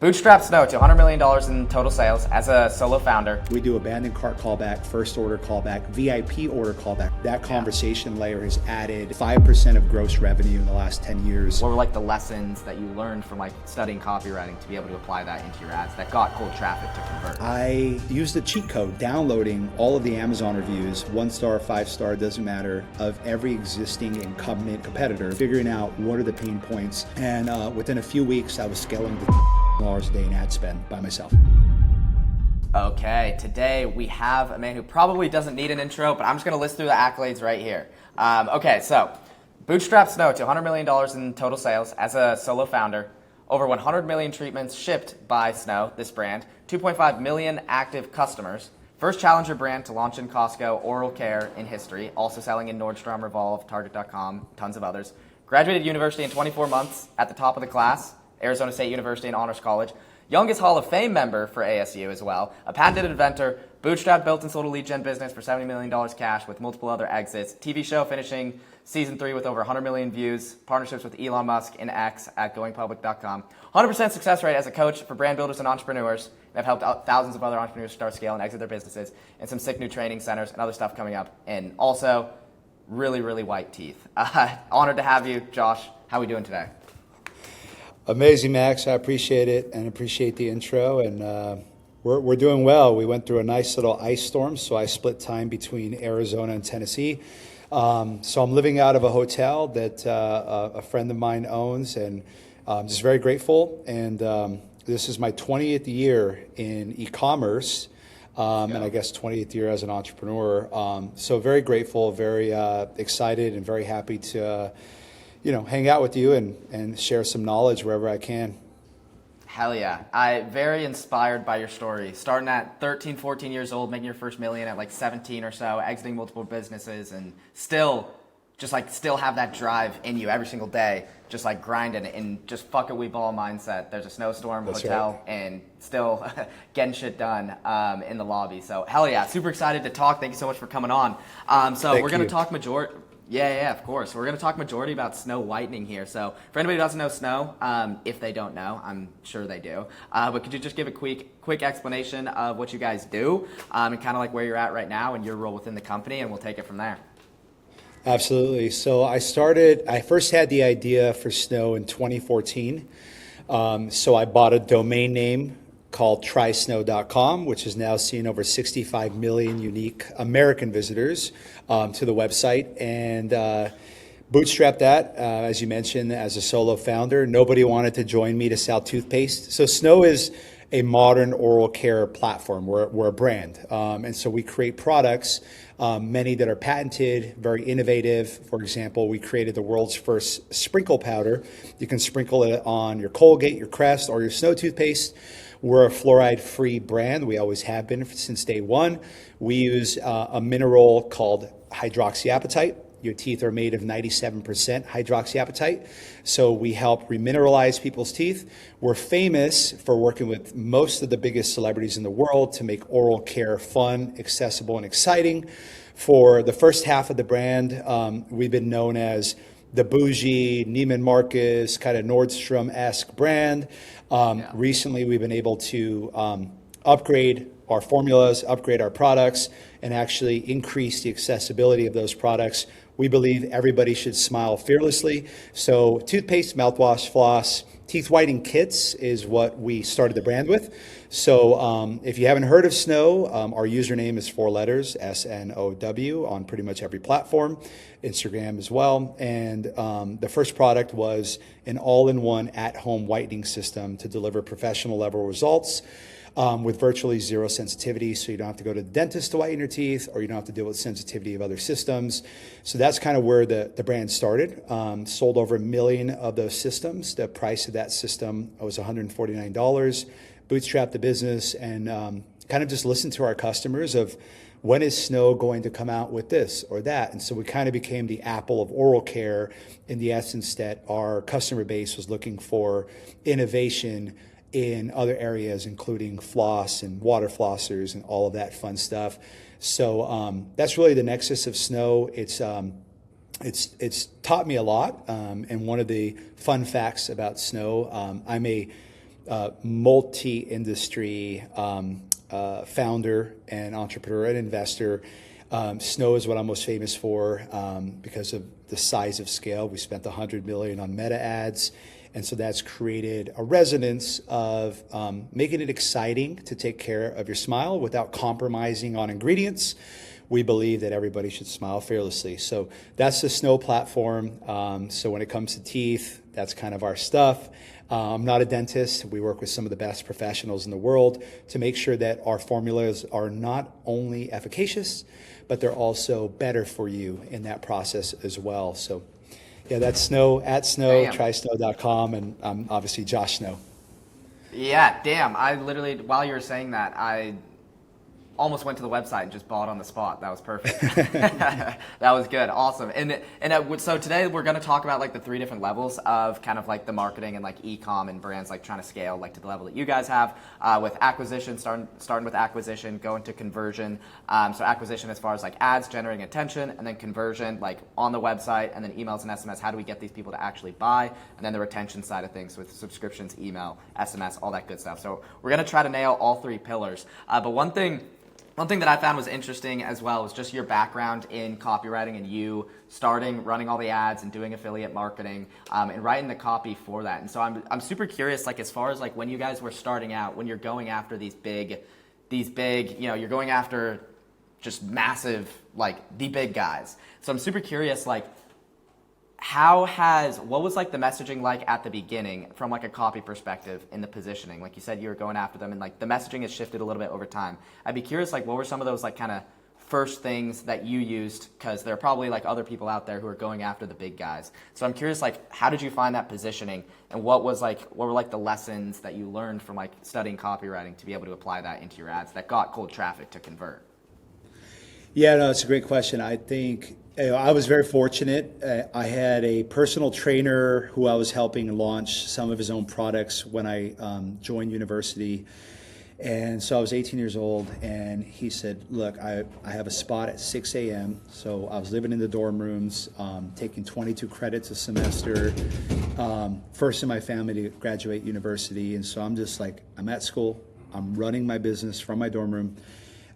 Bootstrap Snow to $100 million in total sales as a solo founder. We do abandoned cart callback, first order callback, VIP order callback. That conversation layer has added 5% of gross revenue in the last 10 years. What were like the lessons that you learned from like studying copywriting to be able to apply that into your ads that got cold traffic to convert? I used the cheat code, downloading all of the Amazon reviews, 1-star, 5-star, doesn't matter, of every existing incumbent competitor, figuring out what are the pain points. And within a few weeks, I was scaling to $1 a day in ad spend by myself. Okay, today we have a man who probably doesn't need an intro, but I'm just going to list through the accolades right here. Okay, so Bootstrap Snow to $100 million in total sales as a solo founder. Over 100 million treatments shipped by Snow, this brand. 2.5 million active customers. First challenger brand to launch in Costco oral care in history. Also selling in Nordstrom, Revolve, Target.com, tons of others. Graduated university in 24 months at the top of the class. Arizona State University and Honors College. Youngest Hall of Fame member for ASU as well. A patented inventor. Bootstrap built and sold a lead gen business for $70 million cash with multiple other exits. TV show finishing season 3 with over 100 million views. Partnerships with Elon Musk and X at goingpublic.com. 100% success rate as a coach for brand builders and entrepreneurs. And I've helped thousands of other entrepreneurs start, scale, and exit their businesses. And some sick new training centers and other stuff coming up. And also, really, really white teeth. Honored to have you, Josh. How are we doing today? Amazing, Max. I appreciate it and appreciate the intro. And we're doing well. We went through a nice little ice storm, so I split time between Arizona and Tennessee. So I'm living out of a hotel that a friend of mine owns, and I'm just very grateful. And this is my 20th year in e-commerce, and I guess 20th year as an entrepreneur. So very grateful, very excited, and very happy to hang out with you and share some knowledge wherever I can. Hell yeah. I'm very inspired by your story. Starting at 13, 14 years old, making your first million at like 17 or so, exiting multiple businesses, and still have that drive in you every single day, just like grinding and just fuck it, we ball mindset. There's a snowstorm, That's hotel, right. And still getting shit done in the lobby. So hell yeah, super excited to talk. Thank you so much for coming on. We're going to talk majority. Yeah, of course. We're going to talk majority about snow whitening here. So for anybody who doesn't know snow, if they don't know, I'm sure they do. But could you just give a quick explanation of what you guys do and kind of like where you're at right now and your role within the company, and we'll take it from there. Absolutely. So I first had the idea for Snow in 2014. So I bought a domain name called trysnow.com, which has now seen over 65 million unique American visitors to the website, and bootstrapped that, as you mentioned, as a solo founder. Nobody wanted to join me to sell toothpaste. So Snow is a modern oral care platform. We're a brand. And so we create products, many that are patented, very innovative. For example, we created the world's first sprinkle powder. You can sprinkle it on your Colgate, your Crest, or your Snow toothpaste. We're a fluoride-free brand. We always have been since day one. We use a mineral called hydroxyapatite. Your teeth are made of 97% hydroxyapatite. So we help remineralize people's teeth. We're famous for working with most of the biggest celebrities in the world to make oral care fun, accessible, and exciting. For the first half of the brand, we've been known as the bougie, Neiman Marcus, kind of Nordstrom-esque brand. Recently, we've been able to upgrade our formulas, upgrade our products, and actually increase the accessibility of those products. We believe everybody should smile fearlessly. So toothpaste, mouthwash, floss, teeth whitening kits is what we started the brand with. So if you haven't heard of Snow, our username is 4 letters, SNOW, on pretty much every platform, Instagram as well. And the first product was an all-in-one at-home whitening system to deliver professional level results with virtually zero sensitivity. So you don't have to go to the dentist to whiten your teeth, or you don't have to deal with sensitivity of other systems. So that's kind of where the brand started. Sold over 1 million of those systems. The price of that system was $149. Bootstrapped the business and kind of just listened to our customers of when is Snow going to come out with this or that. And so we kind of became the Apple of oral care in the essence that our customer base was looking for innovation in other areas, including floss and water flossers and all of that fun stuff. So that's really the nexus of Snow. It's taught me a lot. And one of the fun facts about Snow, I'm a multi-industry founder and entrepreneur and investor. Snow is what I'm most famous for because of the size of scale. We spent $100 million on meta ads. And so that's created a resonance of making it exciting to take care of your smile without compromising on ingredients. We believe that everybody should smile fearlessly. So that's the Snow platform. So when it comes to teeth, that's kind of our stuff. I'm not a dentist. We work with some of the best professionals in the world to make sure that our formulas are not only efficacious, but they're also better for you in that process as well. So yeah, that's Snow, at Snow, Damn. trysnow.com, and I'm obviously Josh Snow. Yeah, damn. I literally, while you were saying that, I almost went to the website and just bought on the spot. That was perfect. That was good. Awesome. So today we're going to talk about like the 3 different levels of kind of like the marketing and like e-com and brands like trying to scale like to the level that you guys have with acquisition, starting with acquisition, going to conversion. So acquisition as far as like ads generating attention, and then conversion like on the website, and then emails and SMS. How do we get these people to actually buy? And then the retention side of things with subscriptions, email, SMS, all that good stuff. So we're going to try to nail all 3 pillars. But one thing that I found was interesting as well was just your background in copywriting and you running all the ads and doing affiliate marketing and writing the copy for that. And so I'm super curious, like as far as like when you guys were starting out, when you're going after these big, you're going after just massive, like the big guys. So I'm super curious, like what was like the messaging like at the beginning from like a copy perspective in the positioning? Like you said, you were going after them and like the messaging has shifted a little bit over time. I'd be curious, like what were some of those like kind of first things that you used? Because there are probably like other people out there who are going after the big guys. So I'm curious, like how did you find that positioning, and what were like the lessons that you learned from like studying copywriting to be able to apply that into your ads that got cold traffic to convert? Yeah, no, it's a great question. I think I was very fortunate. I had a personal trainer who I was helping launch some of his own products when I joined university. And so I was 18 years old, and he said, look, I have a spot at 6 a.m. So I was living in the dorm rooms, taking 22 credits a semester, first in my family to graduate university. And so I'm just like, I'm at school, I'm running my business from my dorm room.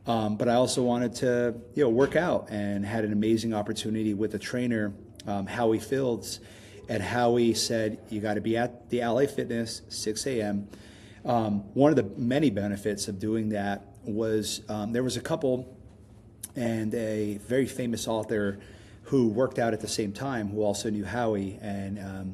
But I also wanted to, work out, and had an amazing opportunity with a trainer, Howie Fields, and Howie said, you got to be at the LA Fitness, 6 a.m. One of the many benefits of doing that was there was a couple and a very famous author who worked out at the same time, who also knew Howie, and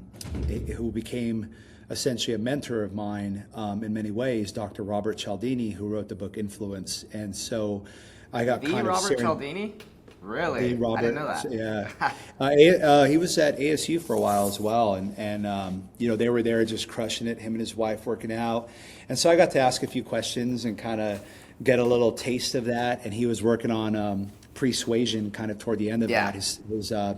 who became essentially a mentor of mine in many ways, Dr. Robert Cialdini, who wrote the book Influence. And so I got kind of Robert Cialdini? Really? I didn't know that. Yeah. He was at ASU for a while as well. And they were there just crushing it, him and his wife working out. And so I got to ask a few questions and kind of get a little taste of that. And he was working on Persuasion kind of toward the end of that, his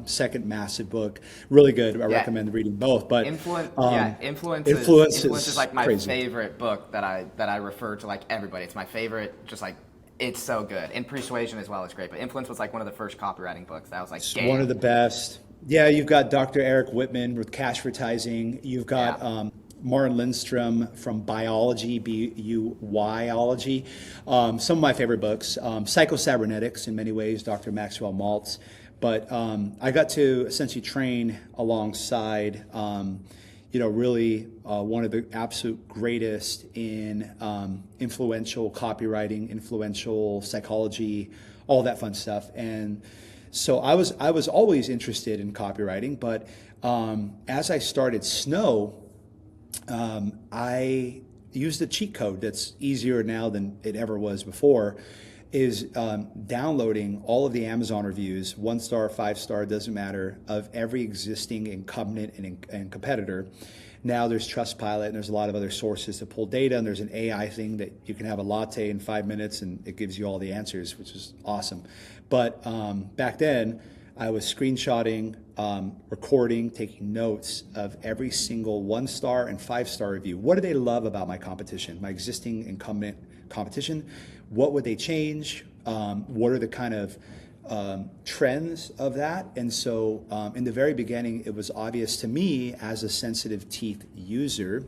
second massive book. Really good. I recommend reading both. But Influence is like my favorite book that I refer to like everybody. It's my favorite, just like it's so good. And Persuasion as well is great. But Influence was like one of the first copywriting books that was like one of the best. Yeah, you've got Dr. Eric Whitman with cash advertising. You've got Martin Lindstrom from Biology, B-U-Y-ology. Some of my favorite books, Psycho-Cybernetics in many ways, Dr. Maxwell Maltz. But I got to essentially train alongside, really one of the absolute greatest in influential copywriting, influential psychology, all that fun stuff. And so I was always interested in copywriting, but as I started Snow, I used a cheat code that's easier now than it ever was before, is downloading all of the Amazon reviews, 1-star, 5-star, doesn't matter, of every existing incumbent and competitor. Now there's Trustpilot and there's a lot of other sources to pull data, and there's an AI thing that you can have a latte in 5 minutes and it gives you all the answers, which is awesome. But back then, I was screenshotting, recording, taking notes of every single 1-star and 5-star review. What do they love about my competition, my existing incumbent competition? What would they change? What are the kind of trends of that? And so in the very beginning, it was obvious to me as a sensitive teeth user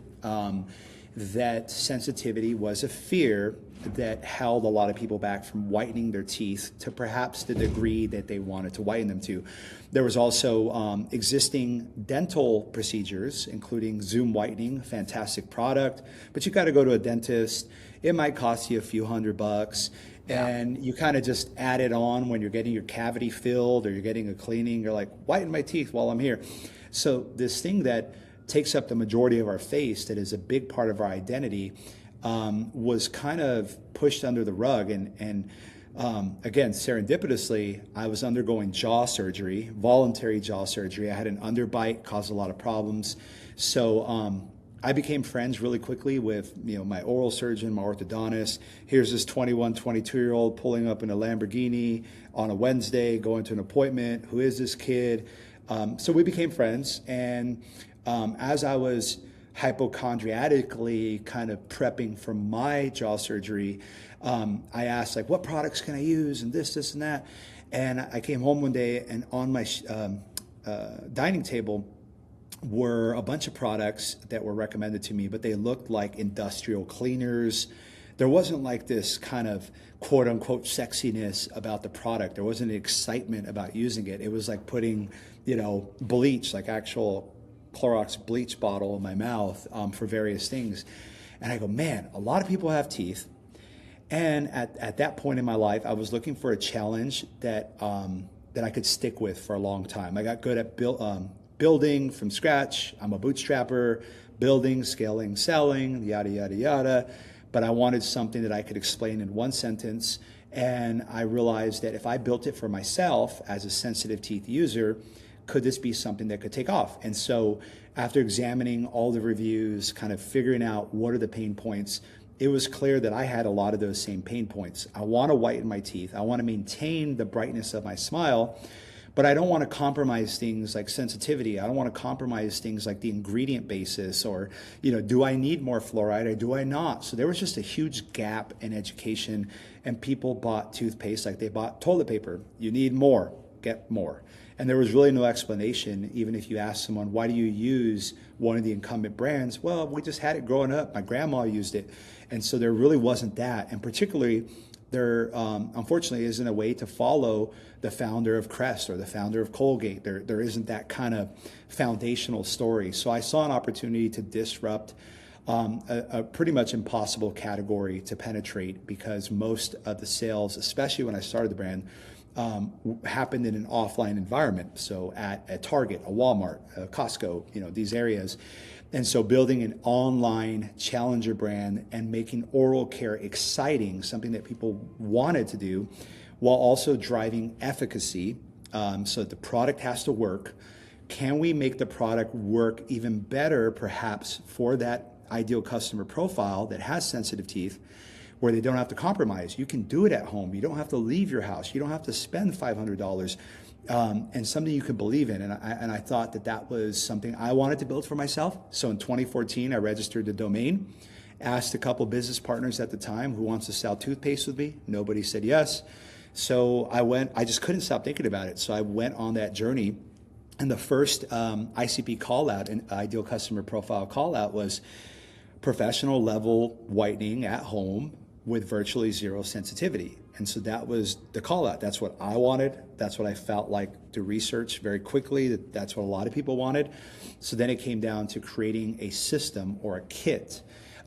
that sensitivity was a fear that held a lot of people back from whitening their teeth to perhaps the degree that they wanted to whiten them to. There was also existing dental procedures, including Zoom whitening, fantastic product, but you got to go to a dentist. It might cost you a few $100, and you kind of just add it on when you're getting your cavity filled or you're getting a cleaning. You're like, whiten my teeth while I'm here. So this thing that takes up the majority of our face, that is a big part of our identity, was kind of pushed under the rug. And again, serendipitously, I was undergoing jaw surgery, voluntary jaw surgery. I had an underbite, caused a lot of problems. So I became friends really quickly with my oral surgeon, my orthodontist. Here's this 21, 22-year-old pulling up in a Lamborghini on a Wednesday, going to an appointment. Who is this kid? So we became friends. And as I was hypochondriatically kind of prepping for my jaw surgery, I asked, like, what products can I use, and this and that. And I came home one day, and on my dining table were a bunch of products that were recommended to me, but they looked like industrial cleaners. There wasn't like this kind of quote unquote sexiness about the product. There wasn't an excitement about using it. It was like putting, bleach, like actual Clorox bleach bottle in my mouth for various things. And I go, man, a lot of people have teeth. And at that point in my life, I was looking for a challenge that I could stick with for a long time. I got good at building from scratch. I'm a bootstrapper, building, scaling, selling, yada, yada, yada. But I wanted something that I could explain in one sentence. And I realized that if I built it for myself as a sensitive teeth user, could this be something that could take off? And so after examining all the reviews, kind of figuring out what are the pain points, it was clear that I had a lot of those same pain points. I want to whiten my teeth. I want to maintain the brightness of my smile, but I don't want to compromise things like sensitivity. I don't want to compromise things like the ingredient basis, or, do I need more fluoride or do I not? So there was just a huge gap in education, and people bought toothpaste like they bought toilet paper. You need more, get more. And there was really no explanation. Even if you ask someone, why do you use one of the incumbent brands? Well, we just had it growing up. My grandma used it. And so there really wasn't that. And particularly, there unfortunately isn't a way to follow the founder of Crest or the founder of Colgate. There isn't that kind of foundational story. So I saw an opportunity to disrupt a pretty much impossible category to penetrate, because most of the sales, especially when I started the brand, happened in an offline environment. So at a Target, a Walmart, a Costco, these areas. And so building an online challenger brand and making oral care exciting, something that people wanted to do, while also driving efficacy, so that the product has to work. Can we make the product work even better, perhaps, for that ideal customer profile that has sensitive teeth, where they don't have to compromise? You can do it at home. You don't have to leave your house. You don't have to spend $500, and something you can believe in. And I thought that was something I wanted to build for myself. So in 2014, I registered the domain, asked a couple business partners at the time, who wants to sell toothpaste with me? Nobody said yes. So I just couldn't stop thinking about it. So I went on that journey. And the first ICP call out, an ideal customer profile call out, was professional level whitening at home with virtually zero sensitivity. And so that was the call out. That's what I wanted. That's what I felt like to research very quickly. That's what a lot of people wanted. So then it came down to creating a system or a kit,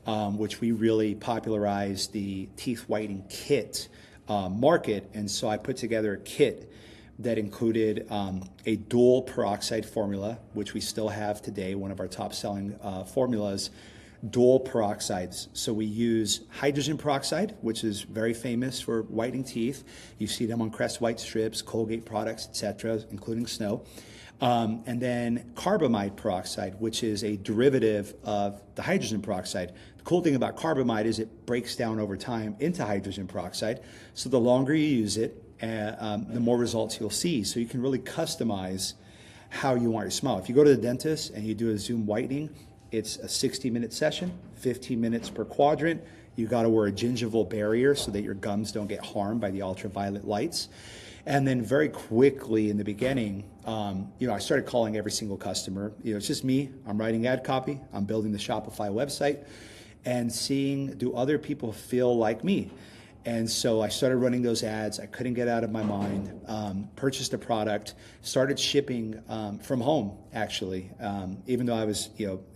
which we really popularized the teeth whitening kit market. And so I put together a kit that included a dual peroxide formula, which we still have today, one of our top selling formulas, dual peroxides. So we use hydrogen peroxide, which is very famous for whitening teeth. You see them on Crest white strips, Colgate products, etc., including Snow. And then carbamide peroxide, which is a derivative of the hydrogen peroxide. The cool thing about carbamide is it breaks down over time into hydrogen peroxide. So the longer you use it, the more results you'll see. So you can really customize how you want your smile. If you go to the dentist and you do a Zoom whitening, it's a 60-minute session, 15 minutes per quadrant. You got to wear a gingival barrier so that your gums don't get harmed by the ultraviolet lights. And then very quickly in the beginning, I started calling every single customer. It's just me. I'm writing ad copy. I'm building the Shopify website. and seeing, do other people feel like me? And so I started running those ads. I couldn't get out of my mind. Purchased a product, started shipping from home, actually. Even though I was,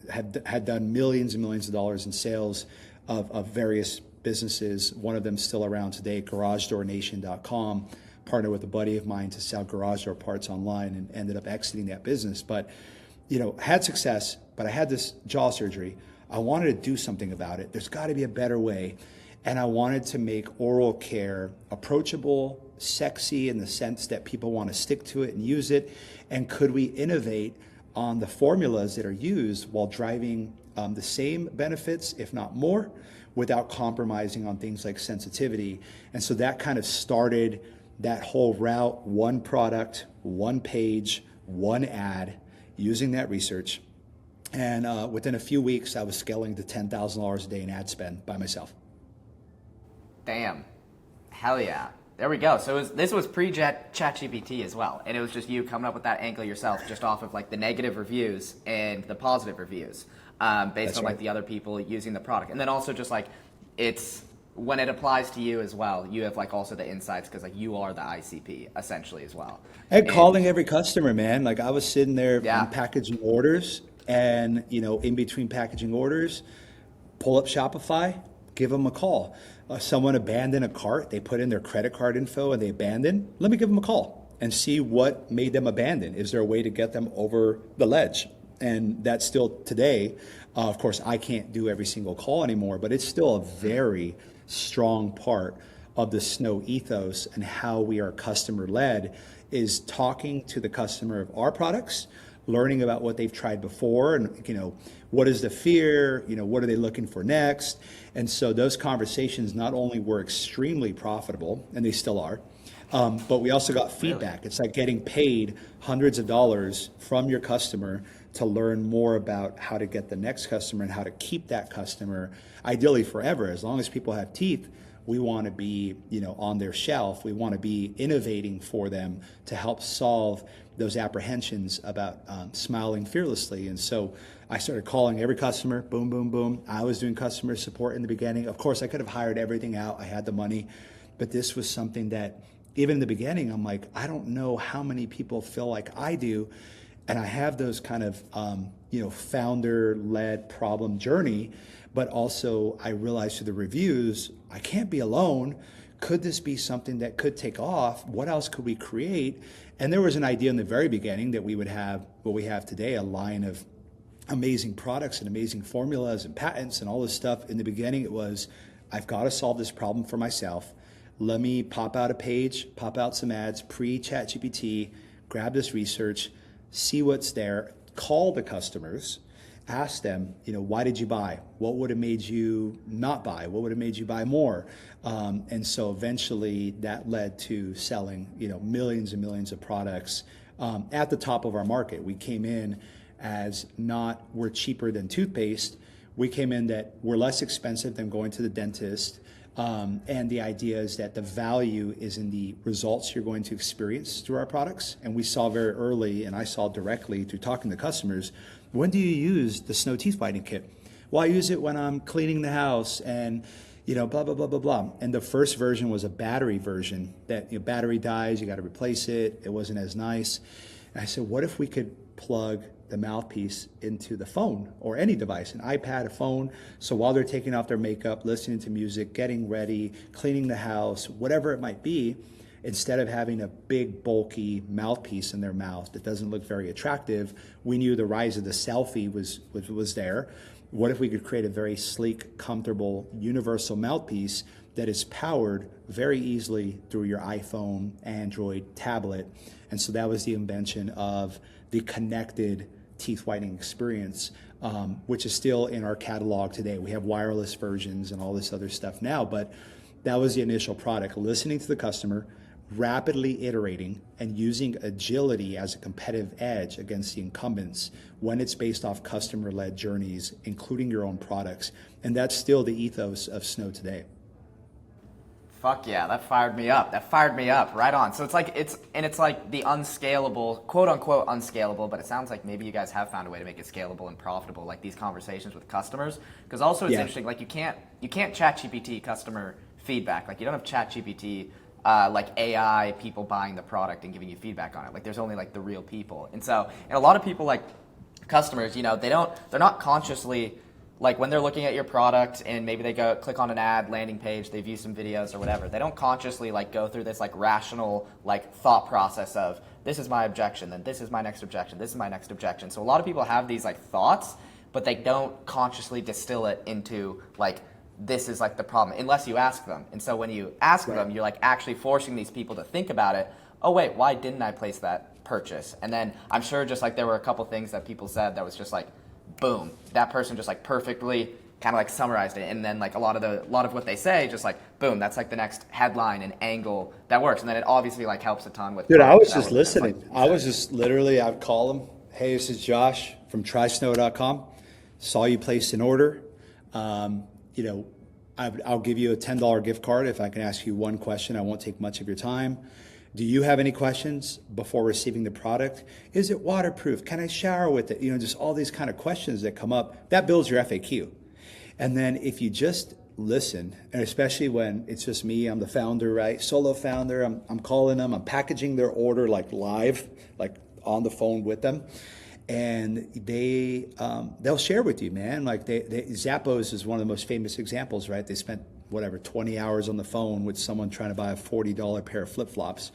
had done millions and millions of dollars in sales of various businesses. One of them still around today, GarageDoorNation.com. Partnered with a buddy of mine to sell garage door parts online, and ended up exiting that business. But had success. But I had this jaw surgery. I wanted to do something about it. There's got to be a better way. And I wanted to make oral care approachable, sexy in the sense that people want to stick to it and use it. And could we innovate on the formulas that are used while driving the same benefits, if not more, without compromising on things like sensitivity? And so that kind of started that whole route: one product, one page, one ad, using that research. And within a few weeks, I was scaling to $10,000 a day in ad spend by myself. Damn. Hell yeah. There we go. So this was pre-ChatGPT as well. And it was just you coming up with that angle yourself, just off of like the negative reviews and the positive reviews, based on like the other people using the product. And then also just like, it's when it applies to you as well, you have like also the insights, because like you are the ICP essentially as well. And calling every customer, man. Like I was sitting there packaging orders, and in between packaging orders, pull up Shopify, give them a call. Someone abandoned a cart, they put in their credit card info and they abandoned. Let me give them a call and see what made them abandon. Is there a way to get them over the ledge? And that's still today. Of course, I can't do every single call anymore, but it's still a very strong part of the Snow ethos and how we are customer led, is talking to the customer of our products, learning about what they've tried before, and what is the fear, what are they looking for next. And so those conversations not only were extremely profitable, and they still are, but we also got feedback. It's like getting paid hundreds of dollars from your customer to learn more about how to get the next customer and how to keep that customer, ideally forever. As long as people have teeth, we want to be, on their shelf. We want to be innovating for them to help solve those apprehensions about smiling fearlessly. And so I started calling every customer, boom, boom, boom. I was doing customer support in the beginning. Of course, I could have hired everything out. I had the money, but this was something that even in the beginning, I'm like, I don't know how many people feel like I do. And I have those kind of, founder-led problem journey, but also I realized through the reviews, I can't be alone. Could this be something that could take off? What else could we create? And there was an idea in the very beginning that we would have what we have today, a line of amazing products and amazing formulas and patents and all this stuff. In the beginning, it was, I've got to solve this problem for myself. Let me pop out a page, pop out some ads, pre-ChatGPT, grab this research, see what's there, call the customers, ask them, why did you buy? What would have made you not buy? What would have made you buy more? And so eventually that led to selling, millions and millions of products at the top of our market. We came in as not, we're cheaper than toothpaste. We came in that we're less expensive than going to the dentist. And the idea is that the value is in the results you're going to experience through our products. And we saw very early, and I saw directly through talking to customers, when do you use the Snow Teeth Whitening Kit? Well, I use it when I'm cleaning the house and, blah, blah, blah, blah, blah. And the first version was a battery version that battery dies, you got to replace it. It wasn't as nice. And I said, what if we could plug the mouthpiece into the phone or any device, an iPad, a phone. So while they're taking off their makeup, listening to music, getting ready, cleaning the house, whatever it might be, instead of having a big bulky mouthpiece in their mouth that doesn't look very attractive, we knew the rise of the selfie was there. What if we could create a very sleek, comfortable, universal mouthpiece that is powered very easily through your iPhone, Android, tablet? And so that was the invention of the connected teeth whitening experience, which is still in our catalog today. We have wireless versions and all this other stuff now, but that was the initial product. Listening to the customer, rapidly iterating, and using agility as a competitive edge against the incumbents when it's based off customer-led journeys, including your own products. And that's still the ethos of Snow today. Fuck yeah, that fired me up. That fired me up. Right on. So it's like the unscalable, quote unquote unscalable, but it sounds like maybe you guys have found a way to make it scalable and profitable, like these conversations with customers. Because also it's interesting, like you can't chat GPT customer feedback. Like you don't have chat GPT like AI people buying the product and giving you feedback on it. Like there's only like the real people. And a lot of people, like customers, they're not consciously, like when they're looking at your product and maybe they go click on an ad landing page, they view some videos or whatever, they don't consciously like go through this like rational like thought process of this is my objection, then this is my next objection, this is my next objection. So a lot of people have these like thoughts, but they don't consciously distill it into like this is like the problem unless you ask them. And so when you ask them, you're like actually forcing these people to think about it. Oh wait, why didn't I place that purchase? And then I'm sure just like there were a couple things that people said that was just like boom, that person just like perfectly kind of like summarized it. And then like a lot of what they say, just like boom, that's like the next headline and angle that works. And then it obviously like helps a ton with. Dude, I was just listening. I was just literally, I'd call them. Hey, this is Josh from trysnow.com. Saw you placed an order. I'll give you a $10 gift card if I can ask you one question. I won't take much of your time. Do you have any questions before receiving the product? Is it waterproof? Can I shower with it? Just all these kind of questions that come up. That builds your FAQ. And then if you just listen, and especially when it's just me, I'm the founder, right? Solo founder, I'm calling them, I'm packaging their order like live, like on the phone with them. And they'll share with you, man. Like Zappos is one of the most famous examples, right? They spent 20 hours on the phone with someone trying to buy a $40 pair of flip-flops.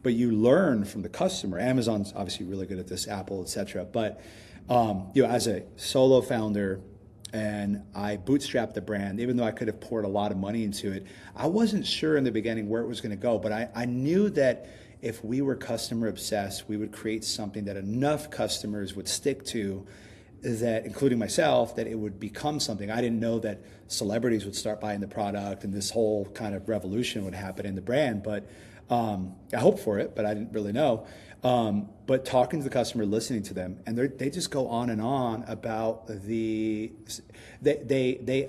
But you learn from the customer. Amazon's obviously really good at this, Apple, et cetera. But as a solo founder, and I bootstrapped the brand, even though I could have poured a lot of money into it, I wasn't sure in the beginning where it was going to go. But I knew that if we were customer obsessed, we would create something that enough customers would stick to, that, including myself, that it would become something. I didn't know that celebrities would start buying the product and this whole kind of revolution would happen in the brand, but I hoped for it, but I didn't really know. But talking to the customer, listening to them, and they just go on and on about they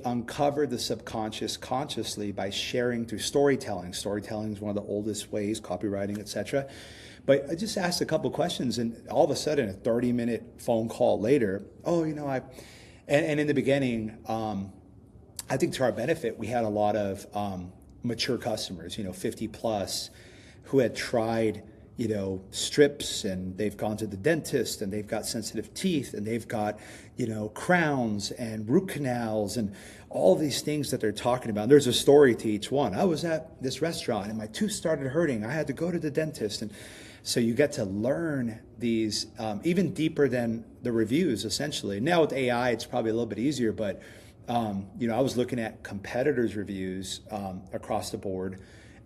uncover the subconscious consciously by sharing through storytelling. Storytelling is one of the oldest ways, copywriting, etc. But I just asked a couple questions, and all of a sudden, a 30-minute phone call later, and in the beginning, I think to our benefit, we had a lot of mature customers, 50 plus, who had tried, strips, and they've gone to the dentist, and they've got sensitive teeth, and they've got, crowns and root canals and all these things that they're talking about. There's a story to each one. I was at this restaurant and my tooth started hurting. I had to go to the dentist. And so you get to learn these even deeper than the reviews, essentially. Now with AI, it's probably a little bit easier, but I was looking at competitors' reviews across the board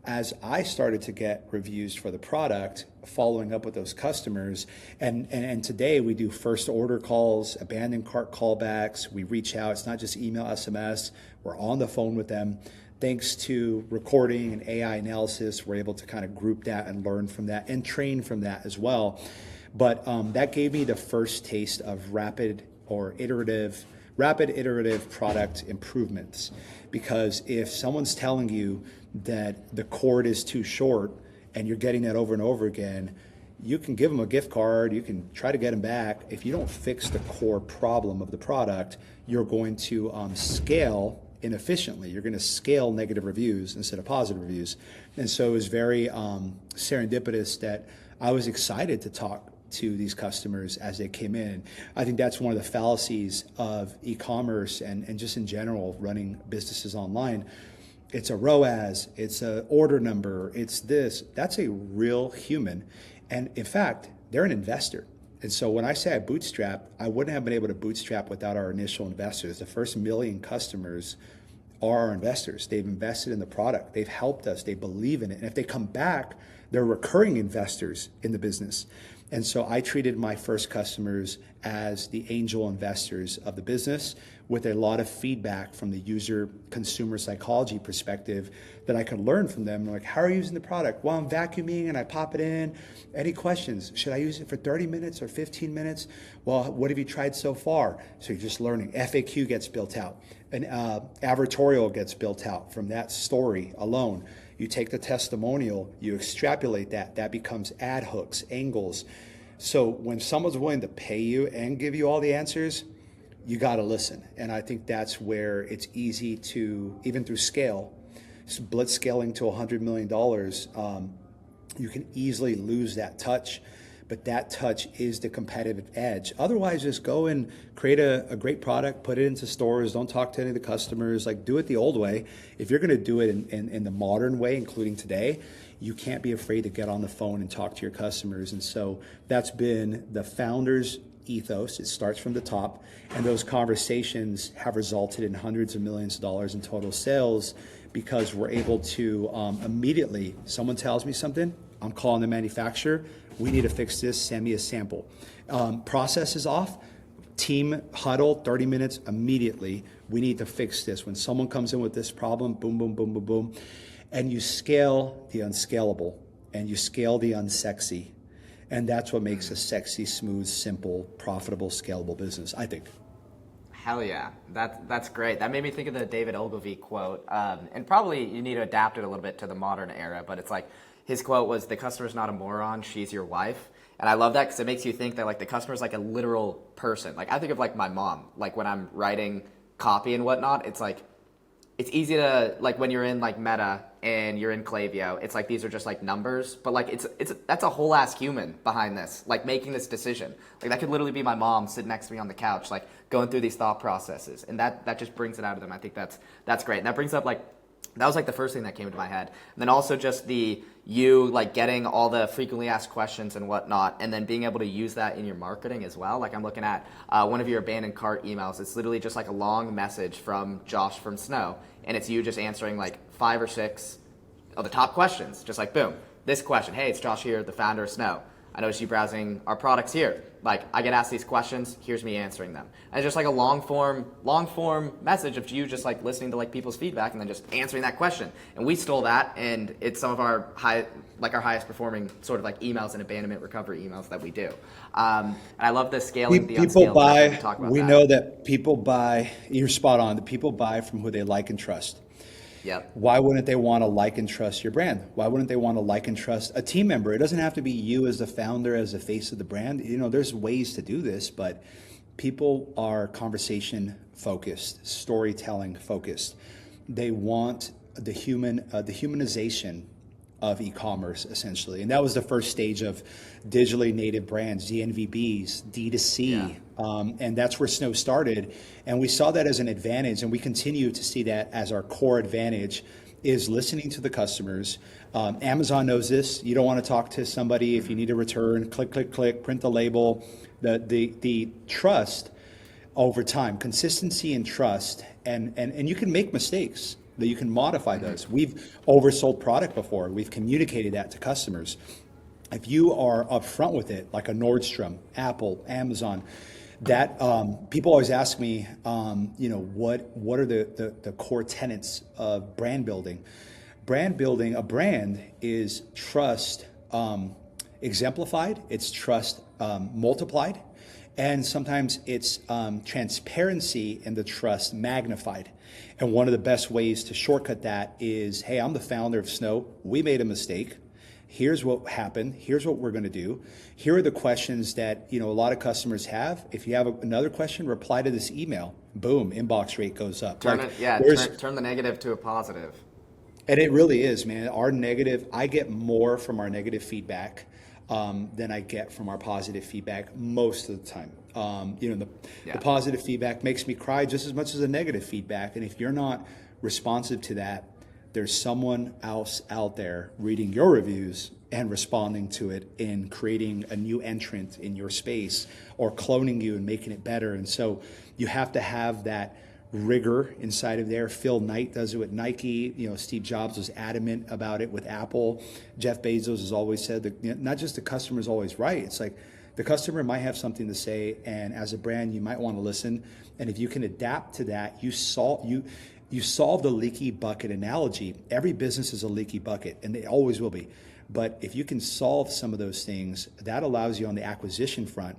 as I started to get reviews for the product, following up with those customers. And today we do first order calls, abandoned cart callbacks. We reach out. It's not just email, SMS. We're on the phone with them. Thanks to recording and AI analysis, we're able to kind of group that and learn from that and train from that as well. But that gave me the first taste of rapid iterative product improvements. Because if someone's telling you that the cord is too short and you're getting that over and over again, you can give them a gift card, you can try to get them back. If you don't fix the core problem of the product, you're going to scale inefficiently. You're going to scale negative reviews instead of positive reviews. And so it was very serendipitous that I was excited to talk to these customers as they came in. I think that's one of the fallacies of e-commerce and just in general running businesses online. It's a ROAS, it's an order number, it's this. That's a real human. And in fact, they're an investor. And so when I say I bootstrap, I wouldn't have been able to bootstrap without our initial investors. The first 1 million customers are our investors. They've invested in the product. They've helped us. They believe in it. And if they come back, they're recurring investors in the business. And so I treated my first customers as the angel investors of the business, with a lot of feedback from the user consumer psychology perspective that I could learn from them. Like, how are you using the product? Well, I'm vacuuming and I pop it in. Any questions? Should I use it for 30 minutes or 15 minutes? Well, what have you tried so far? So you're just learning. FAQ gets built out. An advertorial gets built out from that story alone. You take the testimonial, you extrapolate that becomes ad hooks, angles. So when someone's willing to pay you and give you all the answers, you got to listen. And I think that's where it's easy to, even through scale, blitz scaling to $100 million, you can easily lose that touch. But that touch is the competitive edge. Otherwise, just go and create a great product, put it into stores, don't talk to any of the customers, like do it the old way. If you're gonna do it in the modern way, including today, you can't be afraid to get on the phone and talk to your customers. And so that's been the founder's ethos. It starts from the top, and those conversations have resulted in hundreds of millions of dollars in total sales because we're able to immediately, someone tells me something, I'm calling the manufacturer, we need to fix this, send me a sample. Process is off, team huddle, 30 minutes immediately, we need to fix this. When someone comes in with this problem, boom, boom, boom, boom, boom, and you scale the unscalable and you scale the unsexy. And that's what makes a sexy, smooth, simple, profitable, scalable business, I think. Hell yeah, that's great. That made me think of the David Ogilvy quote, and probably you need to adapt it a little bit to the modern era, but it's like, his quote was, "The customer's not a moron, she's your wife." And I love that because it makes you think that like the customer's like a literal person. Like I think of like my mom, like when I'm writing copy and whatnot, it's like, it's easy to, like when you're in like Meta and you're in Klaviyo, it's like these are just like numbers, but like it's that's a whole ass human behind this, like making this decision. Like that could literally be my mom sitting next to me on the couch, like going through these thought processes, and that just brings it out of them. I think that's great. And that brings up like, that was like the first thing that came into my head. And then also just you like getting all the frequently asked questions and whatnot, and then being able to use that in your marketing as well. Like I'm looking at one of your abandoned cart emails. It's literally just like a long message from Josh from Snow, and it's you just answering like 5 or 6 of the top questions. Just like boom, this question. Hey, it's Josh here, the founder of Snow. I noticed you browsing our products here. Like I get asked these questions, here's me answering them. And it's just like a long form message of you just like listening to like people's feedback and then just answering that question. And we stole that, and it's some of our highest performing sort of like emails and abandonment recovery emails that we do. And I love the scaling, the People unscaled. buy, Talk about we that. know that people buy, you're spot on, the people buy from who they like and trust. Yep. Why wouldn't they want to like and trust your brand? Why wouldn't they want to like and trust a team member? It doesn't have to be you as the founder, as the face of the brand. You know, there's ways to do this, but people are conversation focused, storytelling focused. They want the humanization of e-commerce, essentially. And that was the first stage of digitally native brands, DNVBs, D2C. Yeah. And that's where Snow started. And we saw that as an advantage, and we continue to see that as our core advantage, is listening to the customers. Amazon knows this. You don't want to talk to somebody if you need a return, click, click, click, print the label. The trust over time, consistency and trust, and you can make mistakes, that you can modify those. We've oversold product before. We've communicated that to customers. If you are upfront with it, like a Nordstrom, Apple, Amazon, that people always ask me, what are the core tenets of brand building? Brand building, a brand is trust exemplified, it's trust multiplied, and sometimes it's transparency and the trust magnified. And one of the best ways to shortcut that is, hey, I'm the founder of Snow. We made a mistake. Here's what happened. Here's what we're going to do. Here are the questions that a lot of customers have. If you have another question, reply to this email. Boom, inbox rate goes up. Turn the negative to a positive. And it really is, man. I get more from our negative feedback than I get from our positive feedback most of the time. The positive feedback makes me cry just as much as the negative feedback. And if you're not responsive to that, there's someone else out there reading your reviews and responding to it and creating a new entrant in your space or cloning you and making it better. And so you have to have that rigor inside of there. Phil Knight does it with Nike. Steve Jobs was adamant about it with Apple. Jeff Bezos has always said that not just the customer is always right. It's like the customer might have something to say, and as a brand, you might want to listen. And if you can adapt to that, you solve the leaky bucket analogy. Every business is a leaky bucket, and they always will be. But if you can solve some of those things, that allows you on the acquisition front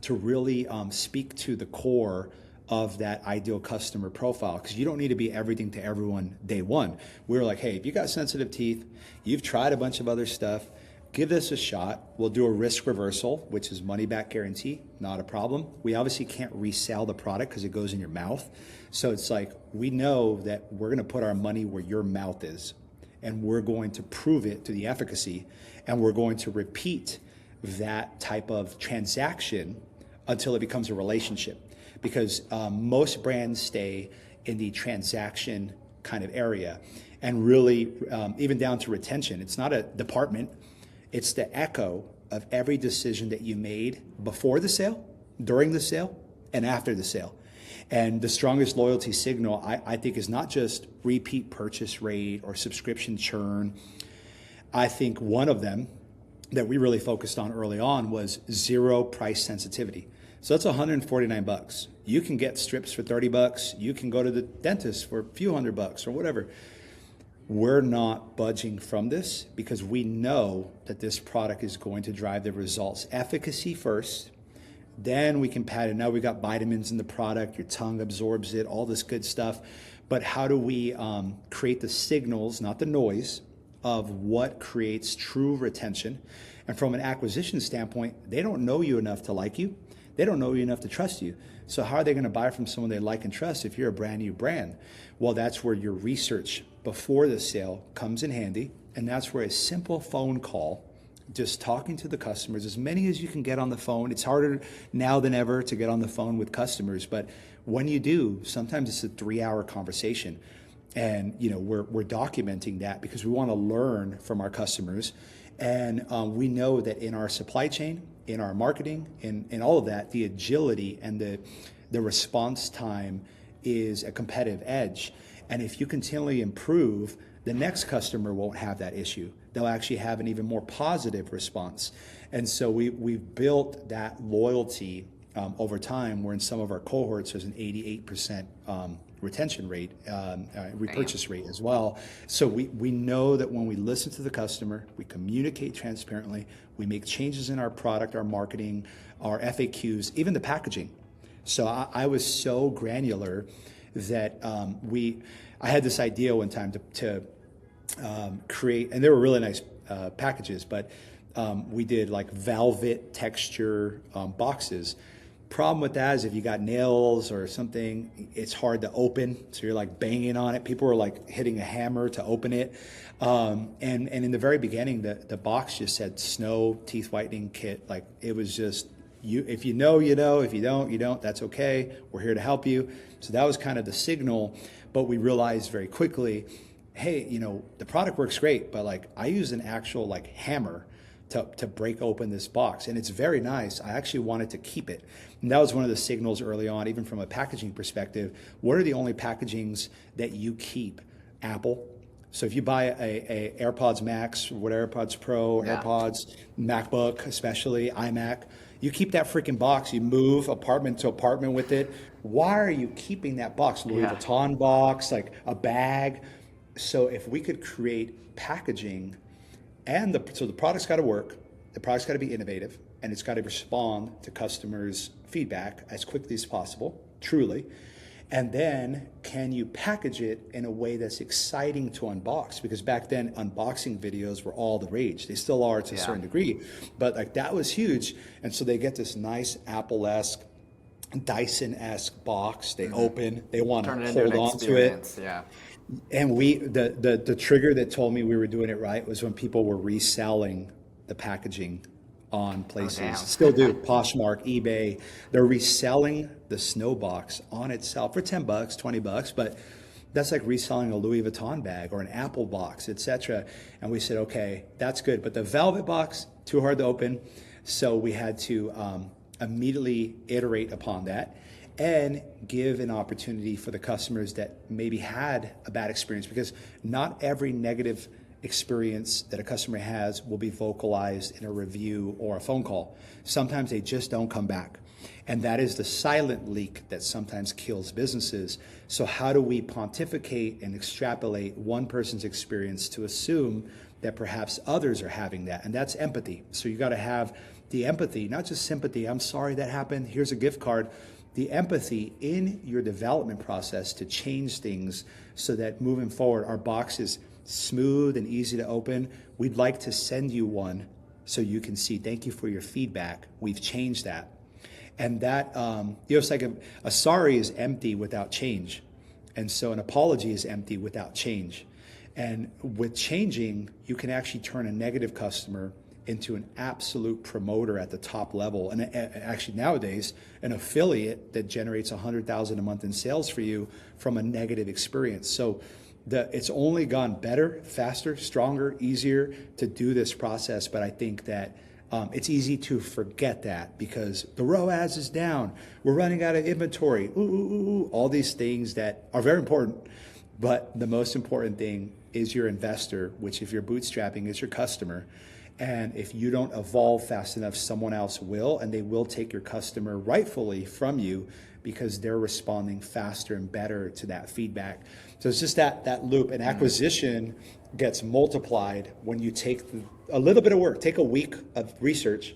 to really speak to the core of that ideal customer profile, because you don't need to be everything to everyone day one. We were like, hey, if you got sensitive teeth, you've tried a bunch of other stuff, give this a shot. We'll do a risk reversal, which is money back guarantee, not a problem. We obviously can't resell the product because it goes in your mouth. So it's like, we know that we're going to put our money where your mouth is, and we're going to prove it to the efficacy, and we're going to repeat that type of transaction until it becomes a relationship. Because most brands stay in the transaction kind of area, and really even down to retention. It's not a department, it's the echo of every decision that you made before the sale, during the sale, and after the sale. And the strongest loyalty signal, I think, is not just repeat purchase rate or subscription churn. I think one of them that we really focused on early on was zero price sensitivity. So that's $149. You can get strips for $30. You can go to the dentist for a few $100 or whatever. We're not budging from this because we know that this product is going to drive the results. Efficacy first, then we can pad it. Now we got vitamins in the product, your tongue absorbs it, all this good stuff. But how do we create the signals, not the noise, of what creates true retention? And from an acquisition standpoint, they don't know you enough to like you. They don't know you enough to trust you. So how are they going to buy from someone they like and trust if you're a brand new brand? Well, that's where your research before the sale comes in handy. And that's where a simple phone call, just talking to the customers, as many as you can get on the phone. It's harder now than ever to get on the phone with customers. But when you do, sometimes it's a 3-hour conversation. And we're documenting that because we want to learn from our customers. And we know that in our supply chain, in our marketing, in all of that, the agility and the response time is a competitive edge. And if you continually improve, the next customer won't have that issue. They'll actually have an even more positive response. And so we've built that loyalty over time, where in some of our cohorts there's an 88% retention rate, repurchase rate as well. So we know that when we listen to the customer, we communicate transparently, we make changes in our product, our marketing, our FAQs, even the packaging. So I was so granular that I had this idea one time to create, and they were really nice packages, but we did like velvet texture boxes. Problem with that is if you got nails or something, it's hard to open. So you're like banging on it. People were like hitting a hammer to open it. And in the very beginning, the box just said Snow Teeth Whitening Kit. Like it was just, if you know, you know. If you don't, you don't. That's okay. We're here to help you. So that was kind of the signal. But we realized very quickly, hey, the product works great, but like I use an actual like hammer to break open this box. And it's very nice. I actually wanted to keep it. And that was one of the signals early on, even from a packaging perspective. What are the only packagings that you keep? Apple. So if you buy a AirPods Max, or whatever, AirPods Pro, Yeah. AirPods, MacBook, especially iMac, you keep that freaking box. You move apartment to apartment with it. Why are you keeping that box? Louis Vuitton box, like a bag. So if we could create packaging, so the product's got to work, the product's got to be innovative, and it's got to respond to customers' feedback as quickly as possible, truly. And then can you package it in a way that's exciting to unbox? Because back then, unboxing videos were all the rage. They still are to a certain degree, but like that was huge. And so they get this nice Apple-esque, Dyson-esque box. They open, they want to hold on to it. Yeah. And the trigger that told me we were doing it right was when people were reselling the packaging on places. Still do. Poshmark, eBay. They're reselling the Snow box on itself for $10, $20, but that's like reselling a Louis Vuitton bag or an Apple box, etc. And we said, okay, that's good. But the velvet box, too hard to open. So we had to immediately iterate upon that and give an opportunity for the customers that maybe had a bad experience, because not every negative experience that a customer has will be vocalized in a review or a phone call. Sometimes they just don't come back. And that is the silent leak that sometimes kills businesses. So how do we pontificate and extrapolate one person's experience to assume that perhaps others are having that? And that's empathy. So you got to have the empathy, not just sympathy. I'm sorry that happened. Here's a gift card. the empathy in your development process to change things so that moving forward, our box is smooth and easy to open. We'd like to send you one so you can see, thank you for your feedback. We've changed that. And that, it's like a sorry is empty without change. And so an apology is empty without change. And with changing, you can actually turn a negative customer into an absolute promoter at the top level. And actually nowadays, an affiliate that generates $100,000 a month in sales for you from a negative experience. So it's only gone better, faster, stronger, easier to do this process. But I think that it's easy to forget that because the ROAS is down. We're running out of inventory. All these things that are very important. But the most important thing is your investor, which if you're bootstrapping is your customer. And if you don't evolve fast enough, someone else will, and they will take your customer rightfully from you because they're responding faster and better to that feedback. So it's just that loop. And acquisition gets multiplied when you take a little bit of work, take a week of research,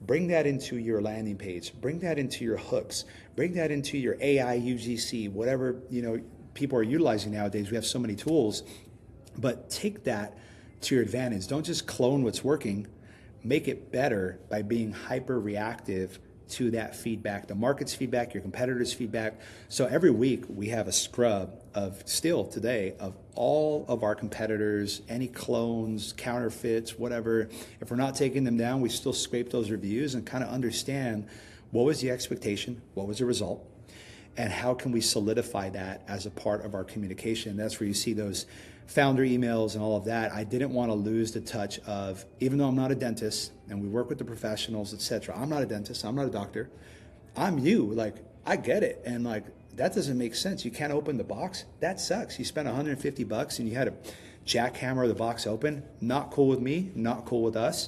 bring that into your landing page, bring that into your hooks, bring that into your AI, UGC, whatever people are utilizing nowadays. We have so many tools, but take that to your advantage. Don't just clone what's working, make it better by being hyper reactive to that feedback, the market's feedback, your competitors' feedback. So every week we have a scrub of all of our competitors, any clones, counterfeits, whatever. If we're not taking them down, we still scrape those reviews and kind of understand what was the expectation, what was the result, and how can we solidify that as a part of our communication. That's where you see those founder emails and all of that. I didn't want to lose the touch of, even though I'm not a dentist and we work with the professionals, etc. I'm not a dentist, I'm not a doctor. I'm you, like, I get it. And like, that doesn't make sense. You can't open the box. That sucks. You spent $150 and you had to jackhammer the box open. Not cool with me, not cool with us.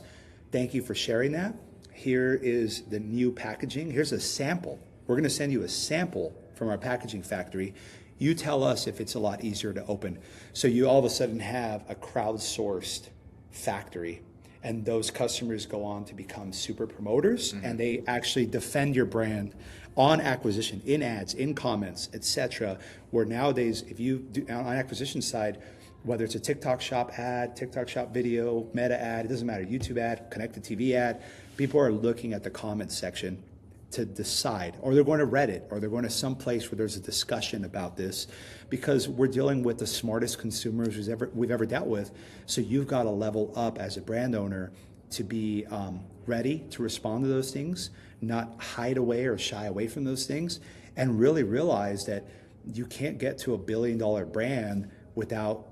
Thank you for sharing that. Here is the new packaging. Here's a sample. We're going to send you a sample from our packaging factory. You tell us if it's a lot easier to open. So you all of a sudden have a crowdsourced factory, and those customers go on to become super promoters, and they actually defend your brand on acquisition, in ads, in comments, etc. Where nowadays, if you do on acquisition side, whether it's a TikTok shop ad, TikTok shop video, meta ad, it doesn't matter, YouTube ad, connected TV ad, people are looking at the comments section to decide, or they're going to Reddit, or they're going to some place where there's a discussion about this, because we're dealing with the smartest consumers we've ever dealt with. So you've got to level up as a brand owner to be ready to respond to those things, not hide away or shy away from those things, and really realize that you can't get to $1 billion brand without,